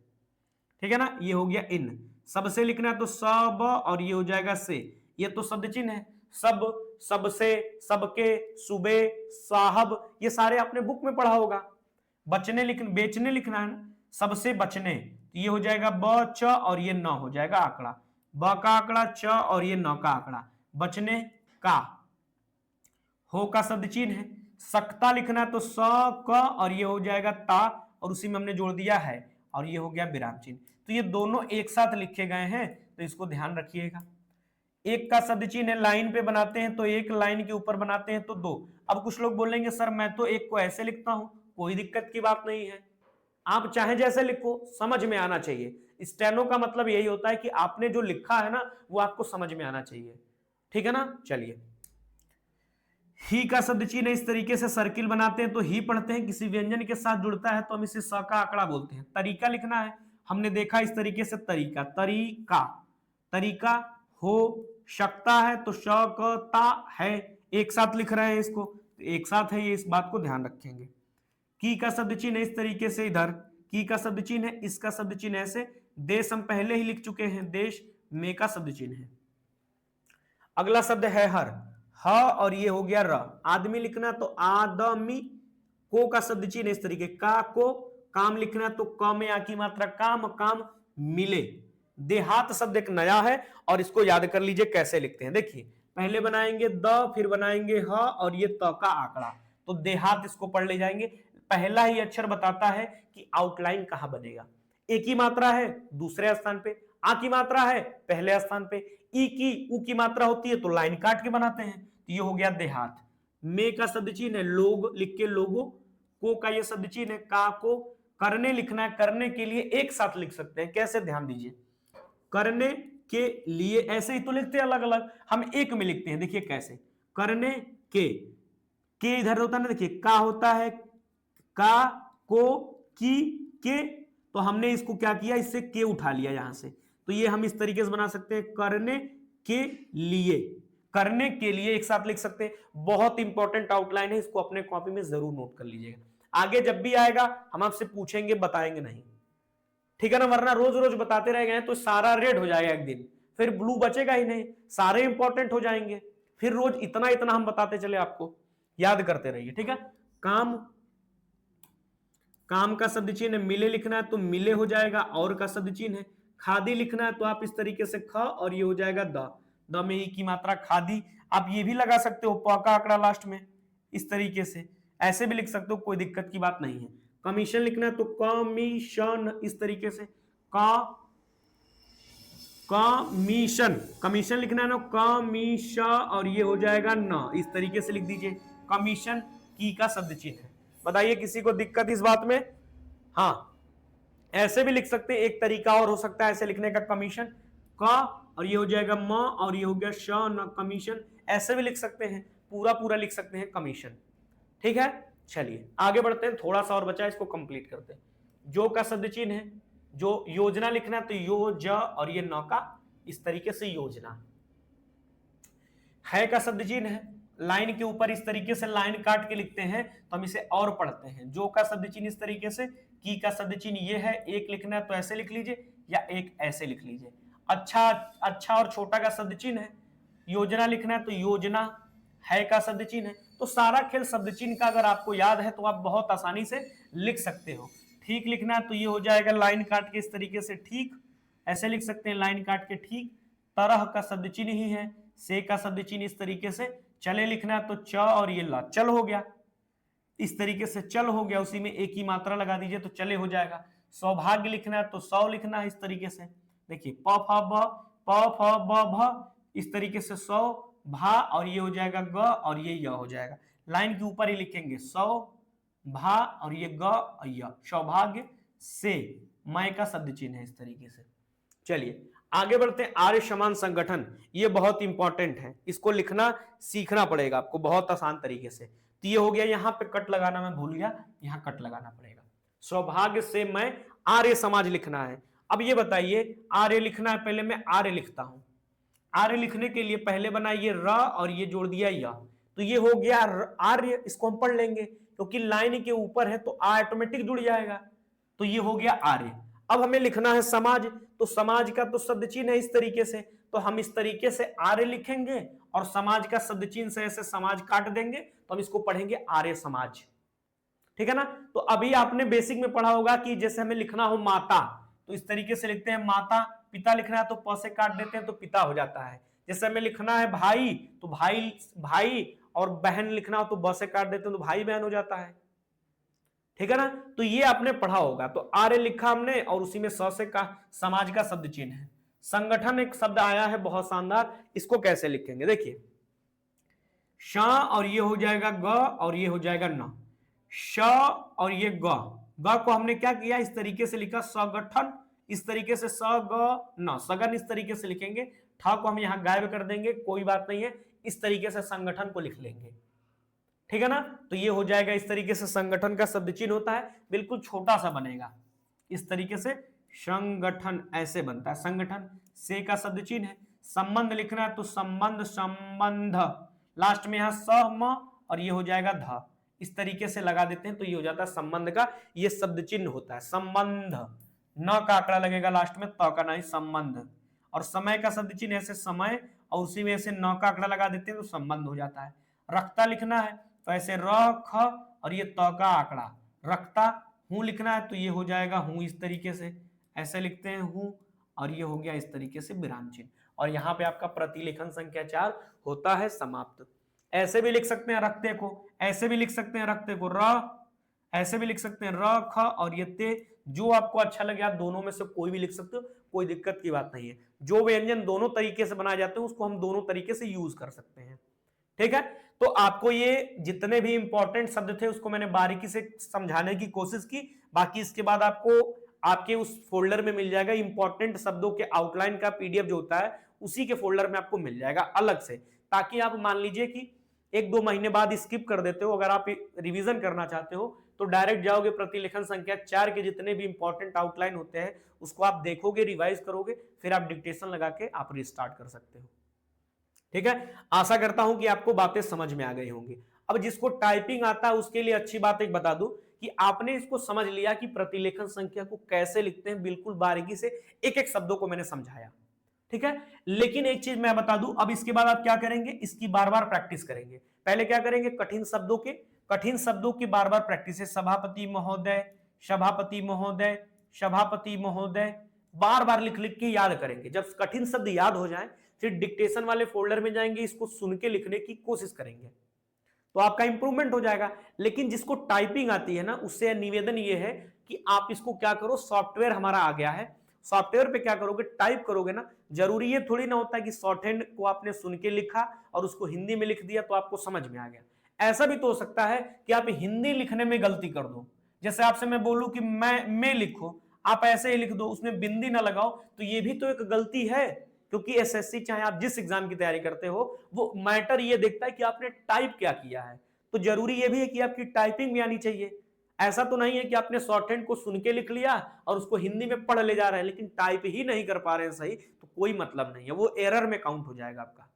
ठीक है ना, ये हो गया इन। सबसे लिखना है तो सब और ये हो जाएगा से, ये तो शब्द चिन्ह है। सब, सबसे, सबके, सुबह, साहब, ये सारे आपने बुक में पढ़ा होगा। बचने बेचने लिखना है ना, सबसे बचने, तो ये हो जाएगा ब च और ये न हो जाएगा आंकड़ा। ब का आंकड़ा, च और ये न का आंकड़ा। बचने का, हो का शब्द चिन्ह है। सकता लिखना है तो स क और ये हो जाएगा ता और उसी में हमने जोड़ दिया है और ये हो गया विराम चिन्ह। तो ये दोनों एक साथ लिखे गए हैं, तो इसको ध्यान रखिएगा। एक का शब्द चिन्ह है, लाइन पे बनाते हैं तो एक, लाइन के ऊपर बनाते हैं तो दो। अब कुछ लोग बोलेंगे सर मैं तो एक को ऐसे लिखता हूं, कोई दिक्कत की बात नहीं है, आप चाहे जैसे लिखो, समझ में आना चाहिए। स्टेनो का मतलब यही होता है कि आपने जो लिखा है ना वो आपको समझ में आना चाहिए। ठीक है ना। चलिए, ही का शब्द चिन्ह इस तरीके से सर्किल बनाते हैं तो ही पढ़ते हैं, किसी व्यंजन के साथ जुड़ता है तो हम इसे स का आंकड़ा बोलते हैं। तरीका लिखना है, हमने देखा इस तरीके से तरीका, तरीका, तरीका हो सकता है तो श क ता है, एक साथ लिख रहे हैं इसको, तो एक साथ है, ये इस बात को ध्यान रखेंगे। की का शब्द चिन्ह इस तरीके से, इधर की का शब्द चिन्ह है, इसका शब्द चिन्ह ऐसे। देश हम पहले ही लिख चुके हैं, देश, में का शब्द चिन्ह है। अगला शब्द है हर, ह और ये हो गया र। आदमी लिखना तो आदमी, को का शब्द चिन्ह इस तरीके, का को। काम लिखना तो क में आ की मात्रा, काम, काम मिले। देहात शब्द एक नया है और इसको याद कर लीजिए कैसे लिखते हैं। देखिए पहले बनाएंगे द, फिर बनाएंगे ह और ये त का आंकड़ा, तो देहात इसको पढ़ ले जाएंगे। पहला ही अक्षर बताता है कि आउटलाइन कहां बनेगा। एक ही मात्रा है दूसरे स्थान पे, आ की मात्रा है पहले स्थान पे, ई की, ऊ की मात्रा होती है तो लाइन काट के बनाते हैं, तो ये हो गया देहात। में का शब्द चिन्ह है लोग, लिख के लोगो। को का ये शब्द चिन्ह है, का को। करने लिखना है, करने के लिए एक साथ लिख सकते हैं, कैसे ध्यान दीजिए। करने के लिए ऐसे ही तो लिखते हैं अलग अलग, हम एक में लिखते हैं, देखिए कैसे। करने के इधर होता है ना, देखिए का होता है, का, को, की, के, तो हमने इसको क्या किया, इससे के उठा लिया यहां से, तो ये हम इस तरीके से बना सकते हैं, करने के लिए, करने के लिए एक साथ लिख सकते हैं। बहुत इंपॉर्टेंट आउटलाइन है, इसको अपने कॉपी में जरूर नोट कर लीजिएगा। आगे जब भी आएगा हम आपसे पूछेंगे, बताएंगे नहीं, ठीक है ना, वरना रोज रोज बताते रह गए तो सारा रेड हो जाएगा एक दिन, फिर ब्लू बचेगा ही नहीं, सारे इंपॉर्टेंट हो जाएंगे, फिर रोज इतना इतना हम बताते चले, आपको याद करते रहिए, ठीक है। काम, काम का शब्द चिन्ह है, मिले लिखना है तो मिले हो जाएगा, और का शब्द चिन्ह है। खादी लिखना है तो आप इस तरीके से ख और ये हो जाएगा द में ई की मात्रा खादी। आप ये भी लगा सकते हो प का आंकड़ा लास्ट में, इस तरीके से ऐसे भी लिख सकते हो, कोई दिक्कत की बात नहीं है। कमीशन लिखना है तो कमीशन, इस तरीके से कमीशन, कमीशन लिखना है ना कमीशा, और ये हो जाएगा न, इस तरीके से लिख दीजिए। कमीशन की का शब्द चिन्ह है। बताइए किसी को दिक्कत इस बात में? हाँ, ऐसे भी लिख सकते हैं, एक तरीका और हो सकता है ऐसे लिखने का, कमीशन का और ये हो जाएगा म और ये हो गया श न, कमीशन, ऐसे भी लिख सकते हैं, पूरा पूरा लिख सकते हैं कमीशन, ठीक है। चलिए आगे बढ़ते हैं, थोड़ा सा और बचा है, इसको कंप्लीट करते हैं। जो का शब्द चिन्ह है, जो योजना लिखना है तो योज और ये न का, इस तरीके से योजना। है का शब्द चिन्ह है, लाइन के ऊपर इस तरीके से लाइन काट के लिखते हैं तो हम इसे और पढ़ते हैं। जो का शब्द चिन्ह इस तरीके से, की का शब्द चिन्ह ये है, एक लिखना है तो ऐसे लिख लीजिए या एक ऐसे लिख लीजिए। अच्छा, अच्छा और छोटा का शब्द चिन्ह है, योजना लिखना है तो योजना, है का शब्द चिन्ह है। तो सारा खेल शब्द चिन्ह का अगर आपको याद है तो आप बहुत आसानी से लिख सकते हो। ठीक लिखना है तो ये हो जाएगा लाइन काट के इस तरीके से ठीक, ऐसे लिख सकते हैं लाइन काट के ठीक। तरह का शब्द चिन्ह ही है, से का शब्द चिन्ह इस तरीके से। चले लिखना है तो च और ये ला, चल हो गया, इस तरीके से चल हो गया, उसी में एक ही मात्रा लगा दीजिए तो चले हो जाएगा। सौभाग्य लिखना है तो सौ लिखना है इस तरीके से, देखिए प फ ब भ, इस तरीके से सौ भा और ये हो जाएगा ग और ये य हो जाएगा। लाइन के ऊपर ही लिखेंगे सौ भा और ये ग और य। सौभाग्य से मय का शब्द चिन्ह है इस तरीके से। चलिए आगे बढ़ते हैं। आर्य समान संगठन, ये बहुत इंपॉर्टेंट है, इसको लिखना सीखना पड़ेगा आपको बहुत आसान तरीके से। तो ये हो गया, यहां पे कट लगाना मैं भूल गया, यहां कट लगाना पड़ेगा। सौभाग्य से मैं आर्य समाज लिखना है। अब ये बताइए, आर्य लिखना है, पहले मैं आर्य लिखता हूं। आर्य लिखने के लिए पहले बनाइए र और ये जोड़ दिया या, तो ये हो गया आर्य। इसको हम पढ़ लेंगे क्योंकि लाइन के ऊपर है तो ऑटोमेटिक जुड़ जाएगा, तो ये हो गया आर्य। अब हमें लिखना है समाज, तो समाज का तो शब्द चिन्ह है इस तरीके से, तो हम इस तरीके से आर्य लिखेंगे और समाज का शब्द चिन्ह से ऐसे समाज काट देंगे, तो हम इसको पढ़ेंगे आर्य समाज, ठीक है ना। तो अभी आपने बेसिक में पढ़ा होगा कि जैसे हमें लिखना हो माता तो इस तरीके से लिखते हैं माता, पिता लिखना है तो प से काट देते हैं तो पिता हो जाता है। जैसे हमें लिखना है भाई तो भाई भाई, और बहन लिखना हो तो ब से काट देते हैं तो भाई बहन हो जाता है, ठीक है ना। तो ये आपने पढ़ा होगा। तो आर्य लिखा हमने और उसी में स से का समाज का शब्द चिन्ह है। संगठन एक शब्द आया है बहुत शानदार, इसको कैसे लिखेंगे देखिए, श और ये हो जाएगा ग और ये हो जाएगा न, श और ये ग को हमने क्या किया, इस तरीके से लिखा संगठन, इस तरीके से स ग न, सगन इस तरीके से लिखेंगे। ठ को हम यहां गायब कर देंगे, कोई बात नहीं है, इस तरीके से संगठन को लिख लेंगे, ठीक है ना। तो ये हो जाएगा, इस तरीके से संगठन का शब्द चिन्ह होता है, बिल्कुल छोटा सा बनेगा इस तरीके से, संगठन ऐसे बनता है संगठन। से का शब्द चिन्ह है। संबंध लिखना है तो संबंध, संबंध, लास्ट में यहां स म और ये हो जाएगा ध, इस तरीके से लगा देते हैं तो ये हो जाता है संबंध का, ये शब्द चिन्ह होता है संबंध। न का आंकड़ा लगेगा लास्ट में, त का नहीं, संबंध। और समय का शब्द चिन्ह ऐसे समय और उसी में ऐसे न का आंकड़ा लगा देते हैं तो संबंध हो जाता है। रखता लिखना है तो ऐसे र ख और ये त का आंकड़ा रखता। हूं लिखना है तो ये हो जाएगा हूं, इस तरीके से ऐसे लिखते हैं हूं और ये हो गया इस तरीके से विराम चिन्ह। और यहाँ पे आपका प्रतिलेखन संख्या 4 होता है समाप्त। ऐसे भी लिख सकते हैं रखते को, ऐसे भी लिख सकते हैं रखते को र, ऐसे भी लिख सकते हैं र ख और ये ते, जो आपको अच्छा लगे आप दोनों में से कोई भी लिख सकते हो, कोई दिक्कत की बात नहीं है। जो व्यंजन दोनों तरीके से बनाए जाते हैं उसको हम दोनों तरीके से यूज कर सकते हैं, ठीक है। तो आपको ये जितने भी इंपॉर्टेंट शब्द थे उसको मैंने बारीकी से समझाने की कोशिश की। बाकी इसके बाद आपको आपके उस फोल्डर में मिल जाएगा इंपॉर्टेंट शब्दों के आउटलाइन का पीडीएफ जो होता है, उसी के फोल्डर में आपको मिल जाएगा अलग से, ताकि आप मान लीजिए कि 1-2 महीने बाद स्किप कर देते हो, अगर आप रिवीजन करना चाहते हो तो डायरेक्ट जाओगे प्रतिलेखन संख्या 4 के जितने भी इंपॉर्टेंट आउटलाइन होते हैं उसको आप देखोगे, रिवाइज करोगे, फिर आप डिक्टेशन लगा के आप रिस्टार्ट कर सकते हो। ठीक है, आशा करता हूं कि आपको बातें समझ में आ गई होंगी। अब जिसको टाइपिंग आता है उसके लिए अच्छी बात एक बता दूं कि आपने इसको समझ लिया कि प्रतिलेखन संख्या को कैसे लिखते हैं, बिल्कुल बारीकी से एक एक शब्दों को मैंने समझाया। ठीक है, लेकिन एक चीज मैं बता दूं, अब इसके बाद आप क्या करेंगे, इसकी बार बार प्रैक्टिस करेंगे। पहले क्या करेंगे, कठिन शब्दों की बार बार प्रैक्टिस है। सभापति महोदय, सभापति महोदय, सभापति महोदय, बार बार लिख लिख के याद करेंगे। जब कठिन शब्द याद हो जाए फिर डिक्टेशन वाले फोल्डर में जाएंगे, इसको सुन के लिखने की कोशिश करेंगे तो आपका इंप्रूवमेंट हो जाएगा। लेकिन जिसको टाइपिंग आती है ना, उससे निवेदन ये है कि आप इसको क्या करो, सॉफ्टवेयर हमारा आ गया है, सॉफ्टवेयर पे क्या करोगे, टाइप करोगे ना। जरूरी ये थोड़ी ना होता है कि शॉर्ट हैंड को आपने सुन के लिखा और उसको हिंदी में लिख दिया तो आपको समझ में आ गया। ऐसा भी तो हो सकता है कि आप हिंदी लिखने में गलती कर दो। जैसे आपसे मैं बोलूं कि मैं लिखो, आप ऐसे ही लिख दो, उसमें बिंदी ना लगाओ, तो ये भी तो एक गलती है। क्योंकि एसएससी चाहे आप जिस एग्जाम की तैयारी करते हो, वो मैटर ये देखता है कि आपने टाइप क्या किया है। तो जरूरी ये भी है कि आपकी टाइपिंग भी आनी चाहिए। ऐसा तो नहीं है कि आपने शॉर्ट हैंड को सुन के लिख लिया और उसको हिंदी में पढ़ ले जा रहे हैं लेकिन टाइप ही नहीं कर पा रहे हैं सही, तो कोई मतलब नहीं है, वो एरर में काउंट हो जाएगा आपका।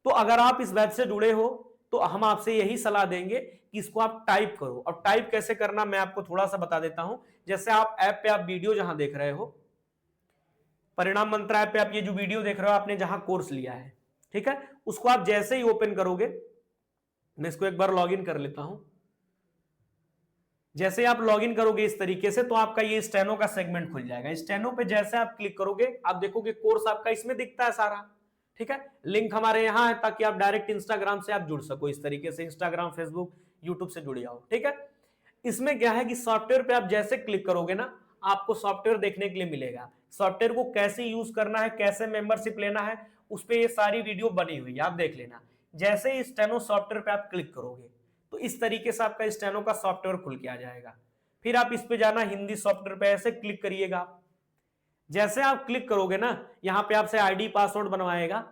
तो अगर आप इस बैच से जुड़े हो तो हम आपसे यही सलाह देंगे कि इसको आप टाइप करो। और टाइप कैसे करना मैं आपको थोड़ा सा बता देता हूं। जैसे आप ऐप पे आप वीडियो जहां देख रहे हो, परिणाम मंत्र ऐप पे आप ये जो वीडियो देख रहे हो, आपने जहां कोर्स लिया है, ठीक है, उसको आप जैसे ही ओपन करोगे, मैं इसको एक बार लॉगिन कर लेता हूं। जैसे आप लॉगिन करोगे इस तरीके से तो आपका ये स्टेनो का सेगमेंट खुल जाएगा। स्टेनो पे जैसे आप क्लिक करोगे आप देखोगे कोर्स आपका इसमें दिखता है सारा। ठीक है, लिंक हमारे यहां है ताकि आप डायरेक्ट इंस्टाग्राम से आप जुड़ सको। इस तरीके से इंस्टाग्राम, फेसबुक, यूट्यूब से जुड़ जाओ। ठीक है, इसमें क्या है कि सॉफ्टवेयर पे आप जैसे क्लिक करोगे ना, आपको सॉफ्टवेयर देखने के लिए मिलेगा। सॉफ्टवेयर को कैसे यूज करना है, कैसे मेंबरशिप लेना है, उस पर ये सारी वीडियो बनी हुई है, आप देख लेना। जैसे ही स्टेनो सॉफ्टवेयर पे आप क्लिक करोगे तो इस तरीके से आपका स्टेनो का सॉफ्टवेयर खुल के आ जाएगा। फिर आप इस पे जाना, हिंदी सॉफ्टवेयर पे ऐसे क्लिक करिएगा। जैसे आप क्लिक करोगे ना, यहाँ पे आपसे आईडी पासवर्ड बनवाएगा।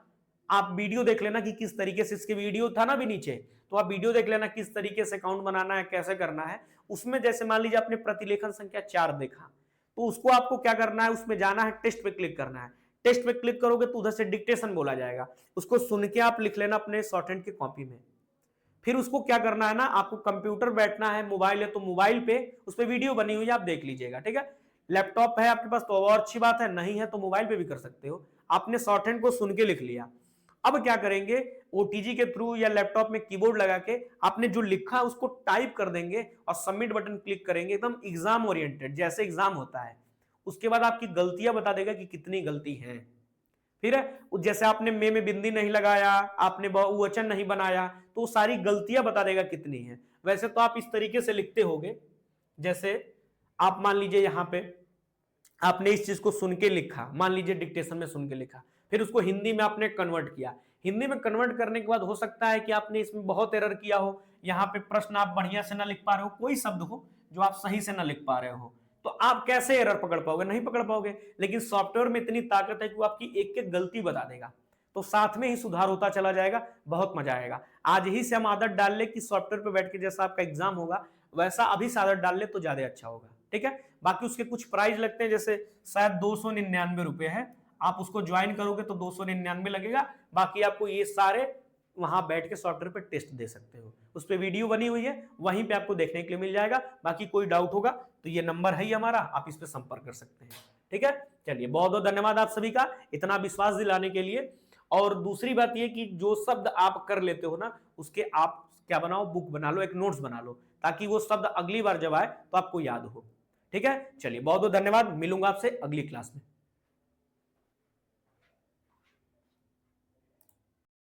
आप वीडियो देख लेना कि किस तरीके से, इसके वीडियो था ना भी नीचे, तो आप वीडियो देख लेना किस तरीके से अकाउंट बनाना है, कैसे करना है। उसमें जैसे मान लीजिए आपने प्रतिलेखन संख्या 4 देखा, तो उसको आपको क्या करना है, उसमें जाना है, टेस्ट पे क्लिक करना है। टेस्ट पे क्लिक करोगे तो उधर से डिक्टेशन बोला जाएगा, उसको सुन के आप लिख लेना अपने शॉर्ट हैंड की कॉपी में। फिर उसको क्या करना है ना, आपको कंप्यूटर बैठना है, मोबाइल है तो मोबाइल पे उस पे वीडियो बनी हुई है, आप देख लीजिएगा। ठीक है, लैपटॉप है आपके पास तो और अच्छी बात है, नहीं है तो मोबाइल पे भी कर सकते हो। आपने शॉर्ट हैंड को सुन के लिख लिया। अब क्या करेंगे, ओटीजी के थ्रू या लैपटॉप में कीबोर्ड लगा के आपने जो लिखा है उसको टाइप कर देंगे और सबमिट बटन क्लिक करेंगे, एकदम एग्जाम ओरिएंटेड जैसे एग्जाम होता है। उसके बाद आपकी गलतियां बता देगा कि कितनी गलती है। फिर जैसे आपने में बिंदी नहीं लगाया, आपने बहुवचन नहीं बनाया, तो सारी गलतियां बता देगा कितनी है। वैसे तो आप इस तरीके से लिखते होगे, जैसे आप मान लीजिए यहां पे आपने इस चीज को सुन के लिखा, मान लीजिए डिक्टेशन में सुन के लिखा, फिर उसको हिंदी में आपने कन्वर्ट किया। हिंदी में कन्वर्ट करने के बाद हो सकता है कि आपने इसमें बहुत एरर किया हो, यहाँ पे प्रश्न आप बढ़िया से ना लिख पा रहे हो, कोई शब्द हो जो आप सही से ना लिख पा रहे हो, तो आप कैसे एरर पकड़ पाओगे, नहीं पकड़ पाओगे। लेकिन सॉफ्टवेयर में इतनी ताकत है कि वो आपकी एक एक गलती बता देगा, तो साथ में ही सुधार होता चला जाएगा, बहुत मजा आएगा। आज ही से हम आदत डाल ले कि सॉफ्टवेयर पे बैठ के जैसा आपका एग्जाम होगा वैसा अभी से आदत डाल ले तो ज्यादा अच्छा होगा। ठीक है, बाकी उसके कुछ प्राइस लगते हैं, जैसे शायद 299 रुपए है, आप उसको ज्वाइन करोगे तो 299 लगेगा। बाकी आपको ये सारे वहां बैठ के सॉफ्टवेयर पे टेस्ट दे सकते हो, उस पर वीडियो बनी हुई है, वहीं पे आपको देखने के लिए मिल जाएगा। बाकी कोई डाउट होगा तो ये नंबर है ही हमारा, आप इस पे संपर्क कर सकते हैं। ठीक है, चलिए बहुत बहुत धन्यवाद आप सभी का इतना विश्वास दिलाने के लिए। और दूसरी बात ये कि जो शब्द आप कर लेते हो ना, उसके आप क्या बनाओ, बुक बना लो, एक नोट्स बना लो, ताकि वो शब्द अगली बार जब आए तो आपको याद हो। ठीक है, चलिए बहुत बहुत धन्यवाद, मिलूंगा आपसे अगली क्लास में।